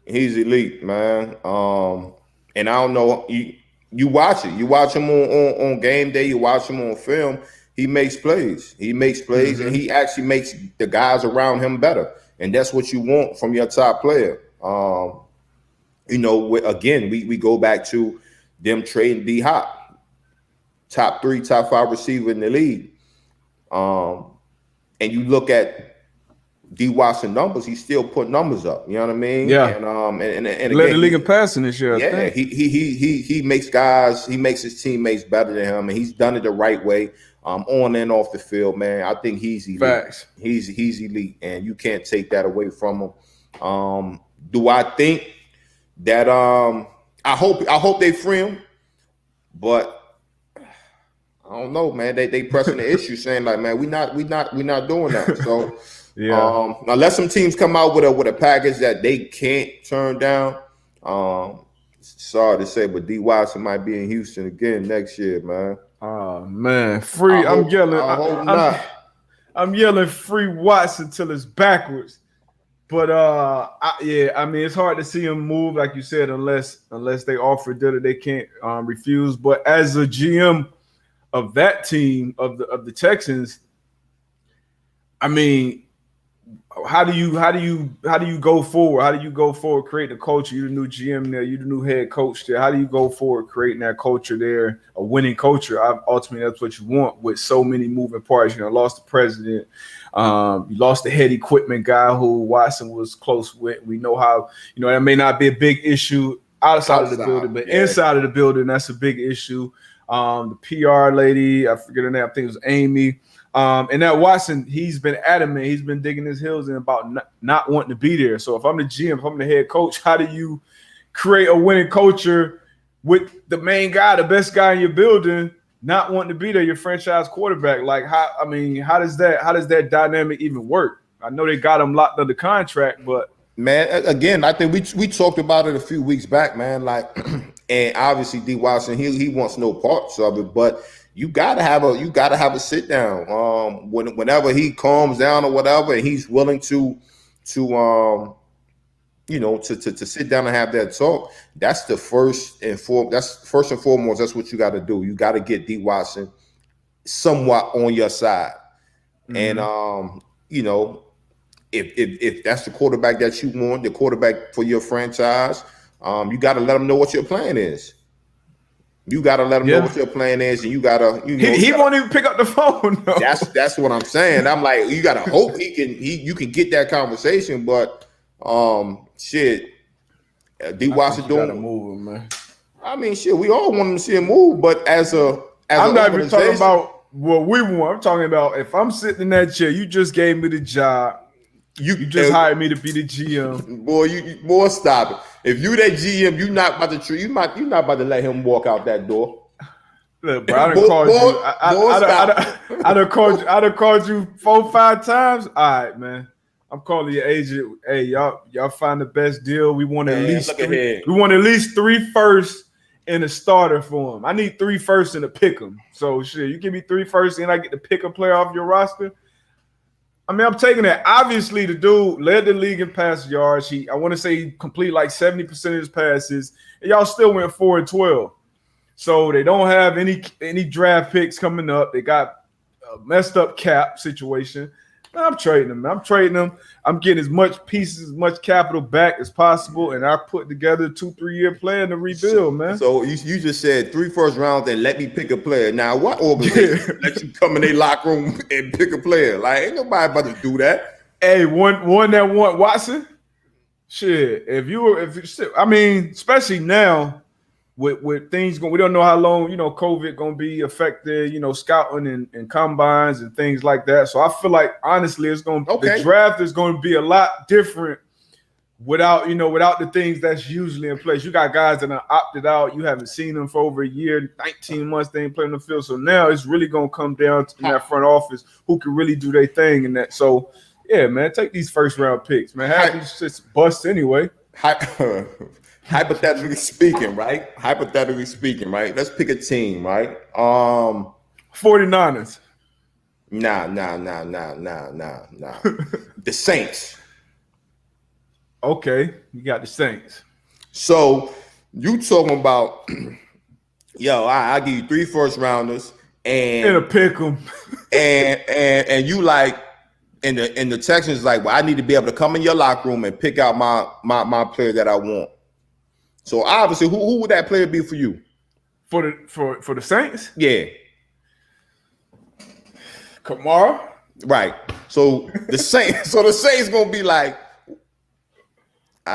He's elite, man. And I don't know, you watch it. You watch him on game day. You watch him on film. He makes plays. And he actually makes the guys around him better. And that's what you want from your top player. Again, we go back to them trading D-Hop. Top 3, top 5 receiver in the league. And you look at D. Watson numbers, he still put numbers up. You know what I mean? Yeah. And again, led the league in passing this year. Yeah, I think. He makes his teammates better than him, and he's done it the right way. On and off the field, man. I think he's elite. Facts. He's elite, and you can't take that away from him. Do I think that I hope they free him, but I don't know, man. They pressing the issue, saying like, man, we not doing that. So unless some teams come out with a package that they can't turn down, sorry to say, but D. Watson might be in Houston again next year, man. Oh man, free! I'm yelling. I'm yelling free Watson till it's backwards. But I mean, it's hard to see him move, like you said, unless they offer a deal that they can't refuse. But as a GM of that team of the Texans, I mean, how do you go forward? How do you go forward, create the culture? You're the new GM there, you're the new head coach there. How do you go forward creating that culture there, a winning culture? Ultimately, that's what you want with so many moving parts. You know, lost the president, you lost the head equipment guy who Watson was close with. We know how, you know, that may not be a big issue outside of the building, but inside of the building, that's a big issue. The PR lady, I forget her name, I think it was Amy. And that Watson, he's been adamant. He's been digging his heels in about not wanting to be there. So if I'm the GM, if I'm the head coach, how do you create a winning culture with the main guy, the best guy in your building, not wanting to be there, your franchise quarterback? Like, how does that dynamic even work? I know they got him locked under contract, but man, again, I think we talked about it a few weeks back, man. Like, and obviously D. Watson, he wants no parts of it, but you gotta have a sit down. Whenever he calms down or whatever, and he's willing to sit down and have that talk. That's first and foremost. That's what you got to do. You got to get D. Watson somewhat on your side, and if that's the quarterback that you want, the quarterback for your franchise, you got to let him know what your plan is. You got to let him know what your plan is, and you got to, he won't even pick up the phone. No. That's what I'm saying. I'm like, you got to hope you can get that conversation, but D. Watson doing move him, man. I mean, shit, we all want him to see him move, but I'm not even talking about what we want. I'm talking about if I'm sitting in that chair, you just gave me the job. You just hired me to be the GM. Boy, stop it. If you that GM, you're not about to let him walk out that door. Look, bro, I done called you 4-5 times. All right, man. I'm calling your agent. Hey, y'all find the best deal. We want at least 3 firsts and a starter for him. I need 3 firsts and a pick 'em. So shit, you give me 3 firsts and I get to pick a player off your roster. I mean, I'm taking that. Obviously, the dude led the league in pass yards. I want to say he completed like 70% of his passes, and y'all still went 4-12. So they don't have any draft picks coming up. They got a messed up cap situation. I'm trading them. I'm getting as much capital back as possible, and I put together a 2-3 year plan to rebuild, man. So you just said 3 first rounds and let me pick a player. Now, what organization let you come in their locker room and pick a player? Like, ain't nobody about to do that. Hey, one that want Watson. Shit, I mean, especially now. With things going, we don't know how long, COVID going to be affected, scouting and combines and things like that. So I feel like, honestly, the draft is going to be a lot different without the things that's usually in place. You got guys that are opted out. You haven't seen them for over a year, 19 months, they ain't playing the field. So now it's really going to come down to that front office who can really do their thing in that. So, yeah, man, take these first round picks, man. Have these shits bust anyway. Hypothetically speaking, right? Let's pick a team, right? 49ers. Nah. The Saints. Okay, you got the Saints. So you talking about, I give you 3 first rounders and a pick 'em. and you like, and the Texans like, well, I need to be able to come in your locker room and pick out my player that I want. So obviously, who would that player be for you? For the Saints? Yeah. Kamara? Right. So the Saints gonna be like, all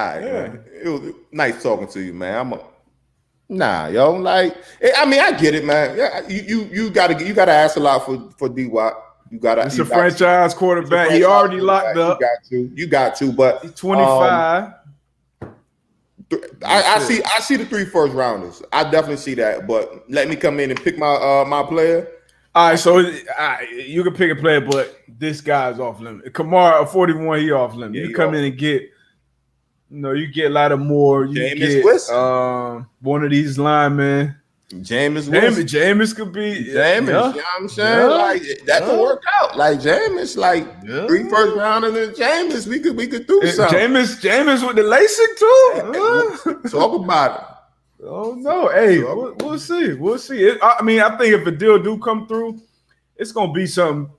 right, man. It was nice talking to you, man. Like, I mean, I get it, man. Yeah, you gotta ask a lot for D-Watt. It's a franchise quarterback. He already locked up. You got to, but he's 25. I see the 3 first rounders. I definitely see that. But let me come in and pick my player. All right, so you can pick a player, but this guy's off limit. Kamara, 41, he off limit. You come in and get, you get a lot of more. You Jameis get one of these linemen. Jameis could be Jameis. You know what I'm saying? Like that could work out. Like Jameis, like 3 first rounders and Jameis, we could do something. Jameis with the LASIK too. Talk about it. Oh no! Hey, we'll see. We'll see. I think if a deal do come through, it's gonna be something,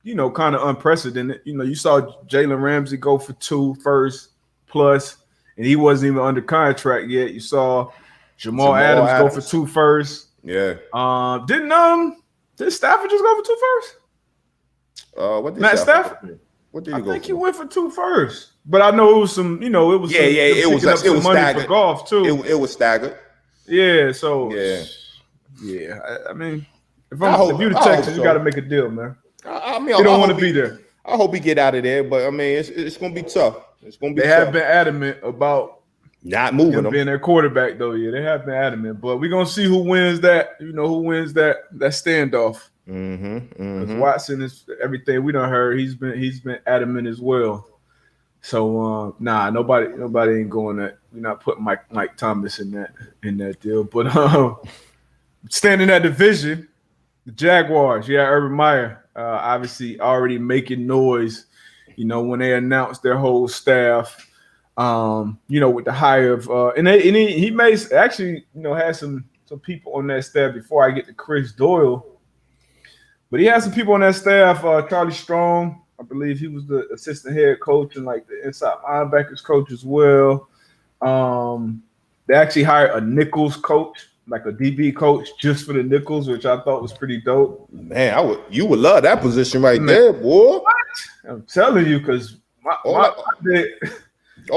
kind of unprecedented. You saw Jalen Ramsey go for 2 first plus, and he wasn't even under contract yet. You saw Jamal Adams go for 2 first. Yeah. Did Stafford just go for 2 first? What did Matt Stafford? What did he go I think he went for 2 first. But I know it was some, it was it was money staggered for golf too. It was staggered. Yeah, so yeah. I mean, if you're the Texans, you got to make a deal, man. I mean, you don't want to be there. I hope he get out of there, but I mean, it's going to be tough. It's going to be. They have been adamant about not moving him being their quarterback, though. Yeah, they have been adamant, but we're gonna see who wins that. Who wins that standoff. Because Watson is everything we done heard. He's been adamant as well. So nobody ain't going that. We're not putting Mike Thomas in that deal. But standing that division, the Jaguars, Urban Meyer, obviously already making noise. When they announced their whole staff, with the hire of and he may actually had some people on that staff before I get to Chris Doyle. But he had some people on that staff. Charlie Strong, I believe he was the assistant head coach and like the inside linebackers coach as well. They actually hired a nickels coach, like a DB coach, just for the nickels, which I thought was pretty dope. Man, you would love that position right there, boy. What? I'm telling you, because all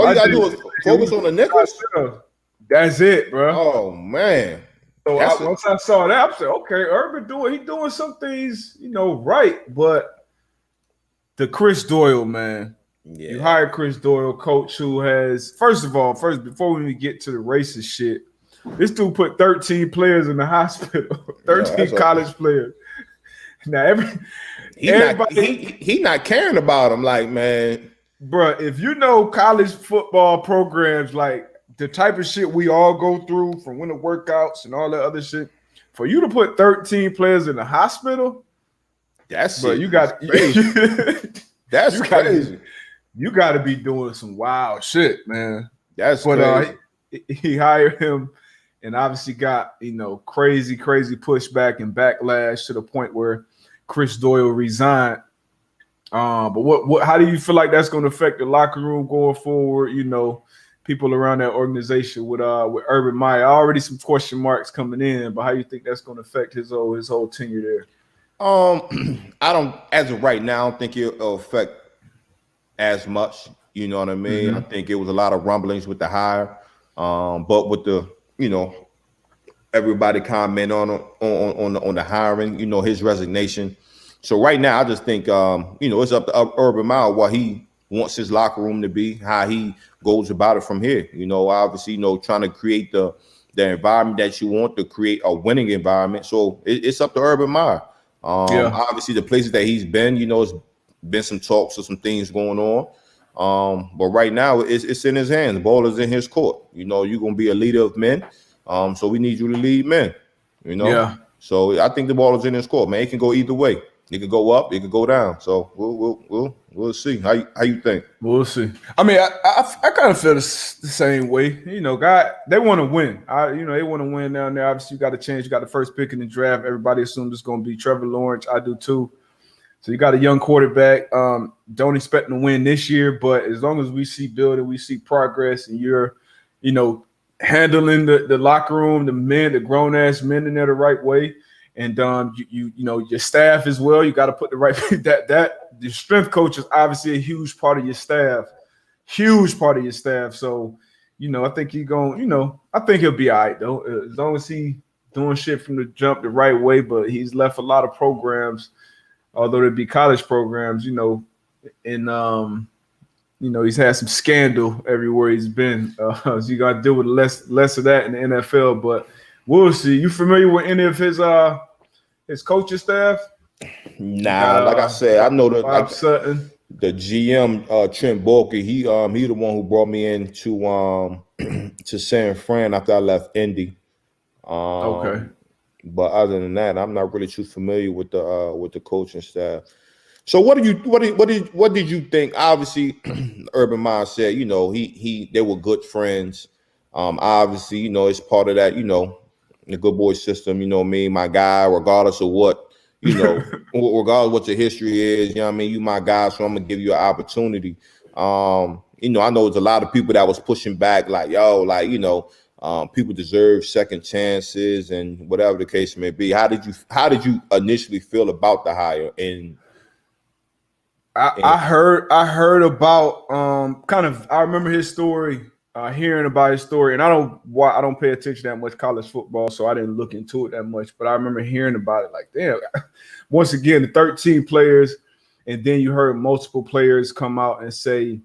you gotta do is focus on the nickels. That's it, bro. Oh man. So once I saw that, I said, okay, Urban doing some things, right. But the Chris Doyle, man. Yeah. You hired Chris Doyle, coach who has, first before we even get to the racist shit, this dude put 13 players in the hospital, 13 college players. Now he not caring about them, like, man. Bro, if college football programs, like the type of shit we all go through from winter workouts and all that other shit, for you to put 13 players in the hospital, that's crazy. That's crazy. You got to be doing some wild shit, man. That's crazy. He hired him and obviously got, crazy pushback and backlash to the point where Chris Doyle resigned. But how do you feel like that's going to affect the locker room going forward? People around that organization with Urban Meyer. Already some question marks coming in, but how do you think that's going to affect his whole tenure there? I don't, as of right now, I don't think it'll affect as much. You know what I mean? I think it was a lot of rumblings with the hire, but with the everybody comment on the hiring, his resignation. So right now, I just think it's up to Urban Meyer what he wants his locker room to be, how he goes about it from here. Obviously, trying to create the environment that you want, to create a winning environment. So it's up to Urban Meyer. Obviously, the places that he's been, it's been some talks or some things going on. But right now, it's in his hands. The ball is in his court. You're going to be a leader of men. So we need you to lead men. Yeah. So I think the ball is in his court, man. It can go either way. It could go up, it could go down. So we'll see. How you think? We'll see. I mean, I kind of feel the same way. They want to win. They want to win down there. Obviously, you got to change. You got the first pick in the draft. Everybody assumes it's going to be Trevor Lawrence. I do too. So you got a young quarterback. Don't expect to win this year, but as long as we see building, we see progress, and you're, handling the locker room, the men, the grown ass men in there the right way. And your staff as well. You got to put the right the strength coach is obviously a huge part of your staff. So, I think I think he'll be all right though, as long as he doing shit from the jump the right way. But he's left a lot of programs, although they be college programs, and he's had some scandal everywhere he's been. So you got to deal with less of that in the NFL, but. We'll see. You familiar with any of his his coaching staff? Nah, like I said, I know Bob Sutton. The GM Trent Baalke. He the one who brought me in to San Fran after I left Indy. Okay. But other than that, I'm not really too familiar with the coaching staff. So what did you think? Obviously, Urban Meyer said, you know, they were good friends. Obviously, you know, it's part of that, you know, the good boy system, you know me, my guy, regardless of what, you know, regardless of what your history is, you know what I mean? You my guy, so I'm gonna give you an opportunity. You know, I know there's a lot of people that was pushing back, like, yo, like, you know, people deserve second chances and whatever the case may be. How did you initially feel about the hire? And I heard about I remember his story, hearing about his story, and I don't pay attention that much college football, so I didn't look into it that much. But I remember hearing about it, like, damn. Once again, the 13 players, and then you heard multiple players come out and say,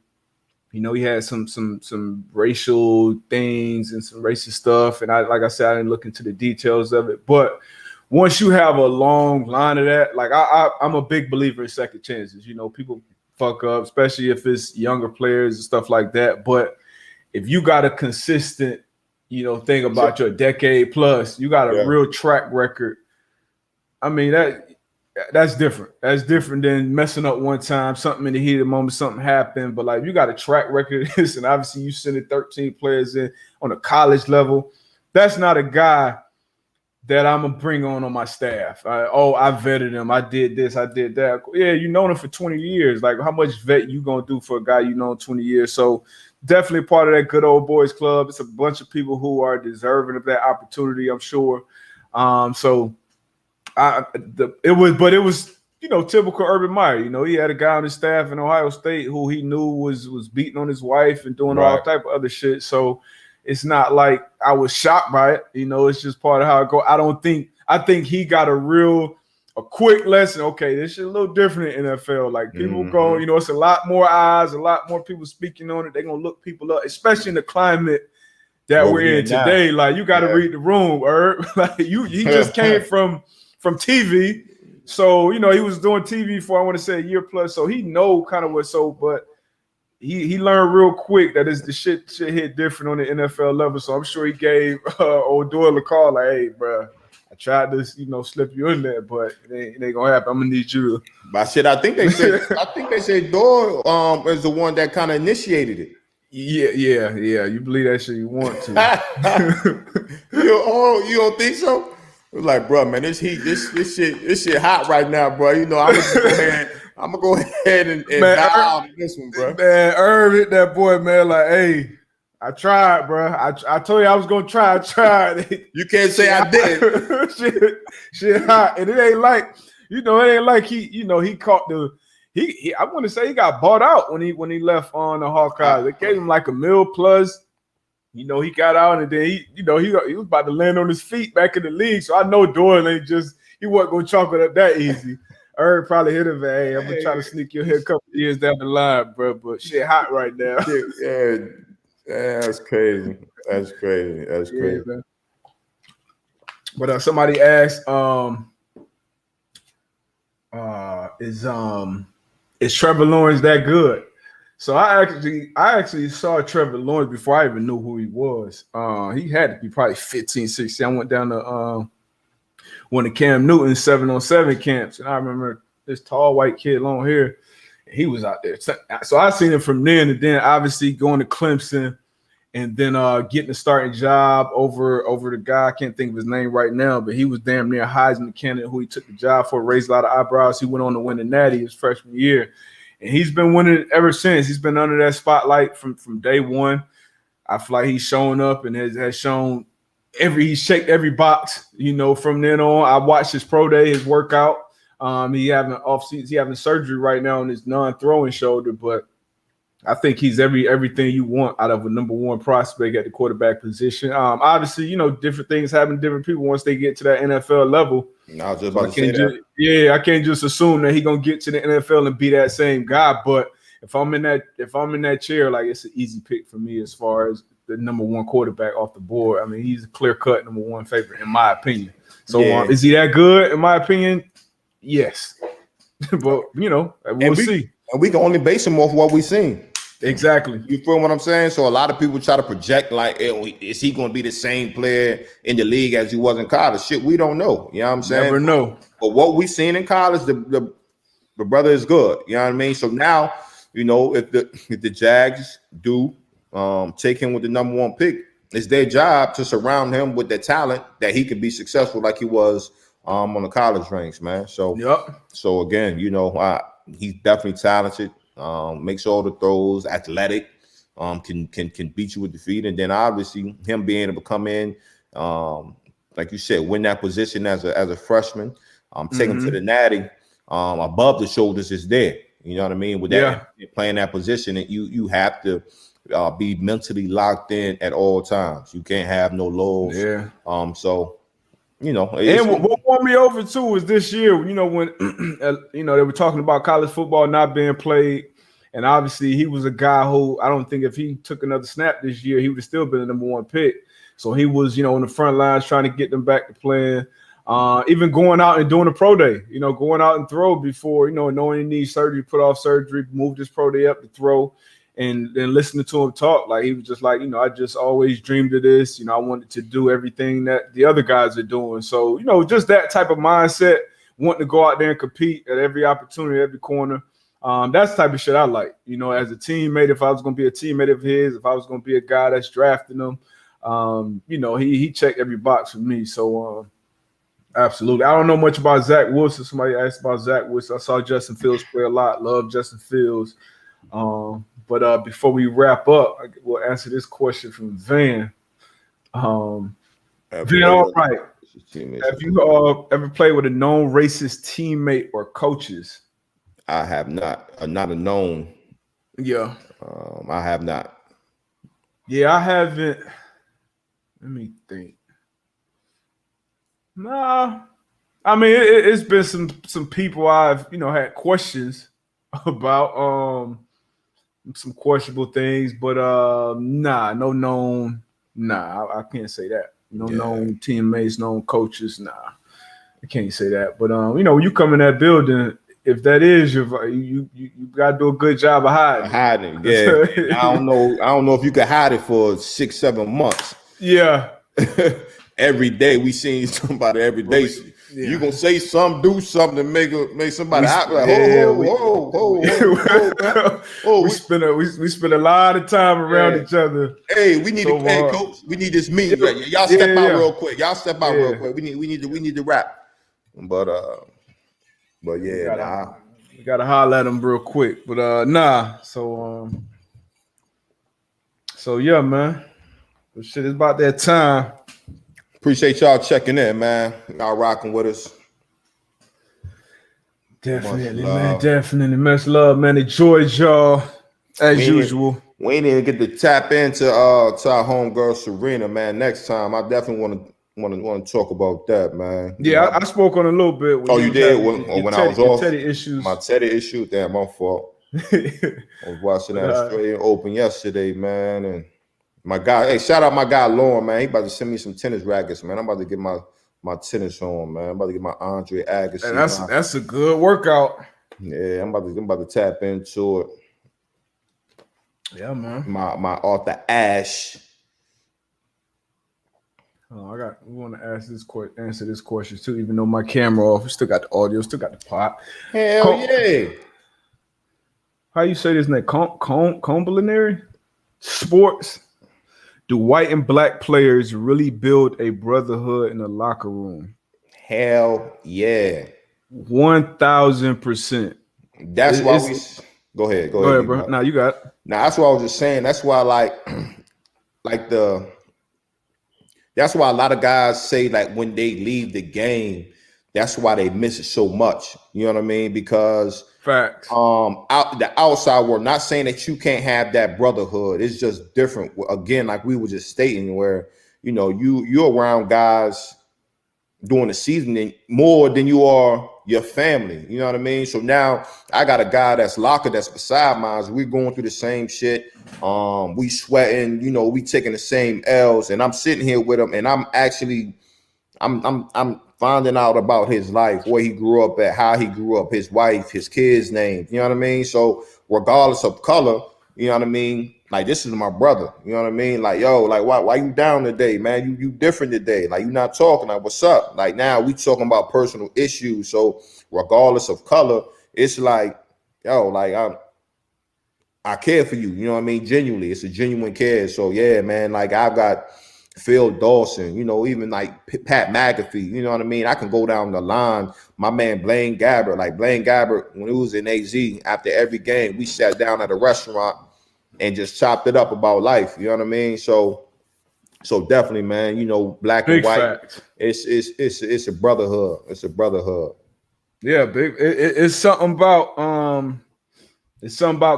you know, he had some racial things and some racist stuff, and like I said, I didn't look into the details of it, but once you have a long line of that, like I'm a big believer in second chances. You know, people fuck up, especially if it's younger players and stuff like that. But if you got a consistent, you know, thing about your decade plus, you got a real track record. I mean, that's different. That's different than messing up one time, something in the heat of the moment, something happened. But like, you got a track record of this, and obviously you sending 13 players in on a college level. That's not a guy that I'm gonna bring on my staff. I vetted him. I did this. I did that. Yeah, you known him for 20 years. Like, how much vet you gonna do for a guy you know 20 years? So definitely part of that good old boys club. It's a bunch of people who are deserving of that opportunity, I'm sure. It was you know, typical Urban Meyer. You know, he had a guy on his staff in Ohio State who he knew was beating on his wife and doing all type of other shit. So it's not like I was shocked by it. You know, it's just part of how it go. I think he got a quick lesson. Okay, this shit a little different in NFL. Like, people go, you know, it's a lot more eyes, a lot more people speaking on it. They're gonna look people up, especially in the climate that we're in today. Like, you got to read the room, Herb. Like, he just came from TV. So, you know, he was doing TV for, I want to say, a year plus. So he know kind of what's so, but he learned real quick that the shit hit different on the NFL level. So I'm sure he gave old Doyle a call, like, hey, bro, I tried to, you know, slip you in there, but it ain't gonna happen. I'm gonna need you to. But I think they said Doyle is the one that kind of initiated it. Yeah. You believe that shit you want to. You don't think so? It's like, bro, man, this shit hot right now, bro. You know, I'm gonna go ahead and dial this one, bro. Man, Irv hit that boy, man. Like, hey, I tried, bro. I told you I was gonna try. I tried. You can't say I did. shit hot, and it ain't like, you know, he caught the. I want to say he got bought out when he left on the Hawkeyes. They gave him like $1 million plus. You know, he got out, and then he was about to land on his feet back in the league. So I know Doyle he wasn't gonna chalk it up that easy. Herb probably hit him, hey, I'm gonna try to sneak your head a couple years down the line, bro. But shit hot right now. Yeah, that's crazy. That's crazy. Man. But somebody asked, is Trevor Lawrence that good? So I actually saw Trevor Lawrence before I even knew who he was. He had to be probably 15, 16. I went down to one of Cam Newton's 7-on-7 camps, and I remember this tall white kid, long hair, and he was out there. So I seen him from then, and then obviously going to Clemson, and then getting a starting job over the guy. I can't think of his name right now, but he was damn near Heisman candidate who he took the job for, raised a lot of eyebrows. He went on to win the Natty his freshman year. And he's been winning it ever since. He's been under that spotlight from day one. I feel like he's showing up and has shown he's checked every box, you know, from then on. I watched his pro day, his workout. He having off-season, he having surgery right now on his non-throwing shoulder, but I think he's everything you want out of a number one prospect at the quarterback position. Obviously, you know, different things happen to different people once they get to that NFL level. I was just about to say that. I can't just assume that he's gonna get to the NFL and be that same guy. But if I'm in that chair, like, it's an easy pick for me as far as the number one quarterback off the board. I mean, he's a clear-cut number one favorite in my opinion. So is he that good? In my opinion, yes. But we'll see. And we can only base him off what we've seen. Exactly. You feel what I'm saying? So a lot of people try to project like, is he going to be the same player in the league as he was in college? Shit, we don't know. You know what I'm saying? Never know. But what we've seen in college, the brother is good. You know what I mean? So now, if the Jags do take him with the number 1 pick, it's their job to surround him with the talent that he could be successful like he was on the college ranks, man. So So again, he's definitely talented. Makes all the throws, athletic, can beat you with the feet, and then obviously him being able to come in, like you said, win that position as a freshman, take him to the natty, above the shoulders is there. You know what I mean? With that playing that position, and you have to be mentally locked in at all times. You can't have no lulls. Yeah. So. And what won me over too was this year, when they were talking about college football not being played, and obviously he was a guy who I don't think if he took another snap this year, he would have still been the number 1 pick. So he was, on the front lines trying to get them back to playing, even going out and doing a pro day, going out and throw before, knowing he needs surgery, put off surgery, moved his pro day up to throw. And then listening to him talk, like he was just like, I just always dreamed of this. I wanted to do everything that the other guys are doing. So, just that type of mindset, wanting to go out there and compete at every opportunity, every corner. That's the type of shit I like. As a teammate, if I was going to be a teammate of his, if I was going to be a guy that's drafting him, he checked every box for me. So, absolutely. I don't know much about Zach Wilson. Somebody asked about Zach Wilson. I saw Justin Fields play a lot. Love Justin Fields. But before we wrap up, we'll answer this question from Van. Van, all right. Have you ever played with a known racist teammate or coaches? I have not. Not a known. Yeah. I have not. Yeah, I haven't. Let me think. Nah. I mean, it's been some people I've had questions about. Some questionable things, but no known. I can't say that. Known teammates, known coaches. I can't say that. But when you come in that building, if that is you gotta do a good job of hiding. Yeah. I don't know if you could hide it for 6-7 months. Yeah. Every day we seen somebody every day. Yeah. You gonna say something, do something to make somebody act like, we spend a lot of time around each other. Hey, we need coach. We need this meeting. Y'all step out real quick. Real quick. We need to rap. But yeah, we gotta holler at them real quick. But So yeah, man. But shit, it's about that time. Appreciate y'all checking in, man. Y'all rocking with us. Definitely, man. Definitely. Much love, man. Enjoyed y'all as usual. We ain't even get to tap into our homegirl Serena, man. Next time, I definitely want to talk about that, man. Yeah, I spoke on a little bit. You did when I was off. Teddy issues. My Teddy issue. Damn, my fault. I was watching that Australian Open yesterday, man, and my guy. Hey, shout out my guy Lauren, man. He about to send me some tennis rackets, man. I'm about to get my tennis on, man. I'm about to get my Andre Agassi. And that's a good workout. Yeah, I'm about to tap into it. Yeah, man. My Arthur Ashe. Oh, we want to answer this question too, even though my camera off. We still got the audio, still got the pop. Hell yeah. How you say this name? Culinary sports. Do white and black players really build a brotherhood in the locker room? Hell yeah. 1000%. That's why we go ahead, bro. Now you got it. Now that's what I was just saying. That's why that's why a lot of guys say like when they leave the game, that's why they miss it so much. You know what I mean? Because facts. The outside world, not saying that you can't have that brotherhood. It's just different. Again, like we were just stating, where you're around guys during the season more than you are your family. You know what I mean? So now I got a guy that's locker that's beside mine. We're going through the same shit. We sweating. We taking the same L's, and I'm sitting here with him, and I'm finding out about his life, where he grew up at, how he grew up, his wife, his kids' names. You know what I mean? So regardless of color, you know what I mean? Like, this is my brother. You know what I mean? Like, yo, like, why you down today, man? You different today. Like, you not talking. Like, what's up? Like, now we talking about personal issues. So regardless of color, it's like, yo, like, I care for you. You know what I mean? Genuinely. It's a genuine care. So yeah, man, like, I've got Phil Dawson, you know, even like Pat McAfee, you know what I mean? I can go down the line. My man Blaine Gabbert, when he was in AZ, after every game, we sat down at a restaurant and just chopped it up about life. You know what I mean? So definitely, man, you know, black big and white, fact. It's a brotherhood. It's a brotherhood. Yeah, big. It's something about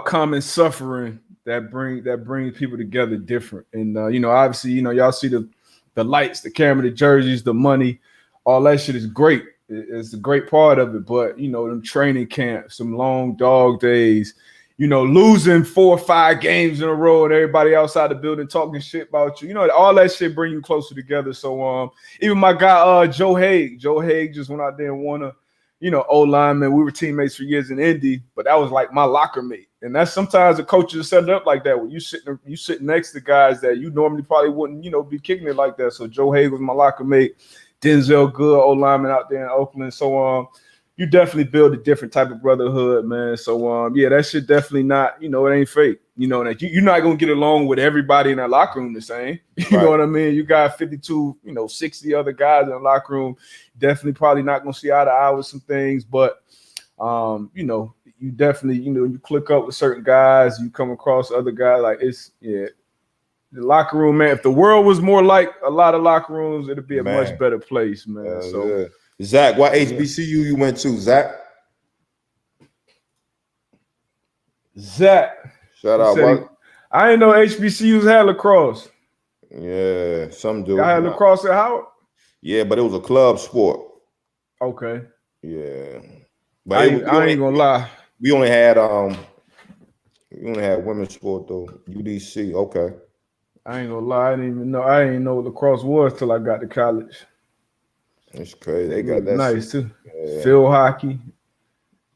common suffering that brings people together different. And you know, obviously, you know, y'all see the lights, the camera, the jerseys, the money, all that shit is great. It's a great part of it. But you know, them training camps, some long dog days, you know, losing 4 or 5 games in a row and everybody outside the building talking shit about you. You know, all that shit bring you closer together. So even my guy Joe Haig just went out there and won a, you know, O-lineman. We were teammates for years in Indy, but that was like my locker mate. And that's sometimes the coaches set it up like that, where you sitting next to guys that you normally probably wouldn't, you know, be kicking it like that. So Joe Haig was my locker mate. Denzel Good, O-lineman out there in Oakland. So you definitely build a different type of brotherhood, man. So yeah, that shit definitely not, you know, it ain't fake. You know, that you're not gonna get along with everybody in that locker room the same. You know what I mean? You got 52, you know, 60 other guys in the locker room. Definitely probably not gonna see eye to eye with some things, but you know, you definitely, you know, you click up with certain guys, you come across other guys, like the locker room, man. If the world was more like a lot of locker rooms, it'd be a much better place, man. So Zach, what HBCU you went to, Zach? Shout out, what? I didn't know HBCUs had lacrosse. Yeah, some do. I had lacrosse at Howard. Yeah, but it was a club sport. Okay. Yeah, but I ain't gonna lie. We only had women's sport though. UDC. Okay. I ain't gonna lie. I didn't know what lacrosse was till I got to college. It's crazy. They got that nice too. Yeah. Field hockey.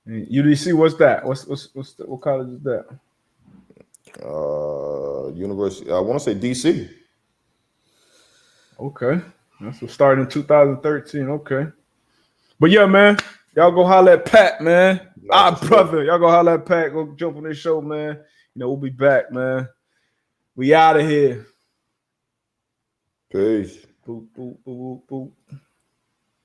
UDC. What's that? What college is that? University. I want to say DC. Okay, that's what started in 2013. Okay, but yeah, man, y'all go holler at Pat, man. Brother, y'all go holler at Pat. Go jump on this show, man. You know, we'll be back, man. We out of here. Peace. Boop, boop, boop, boop, boop.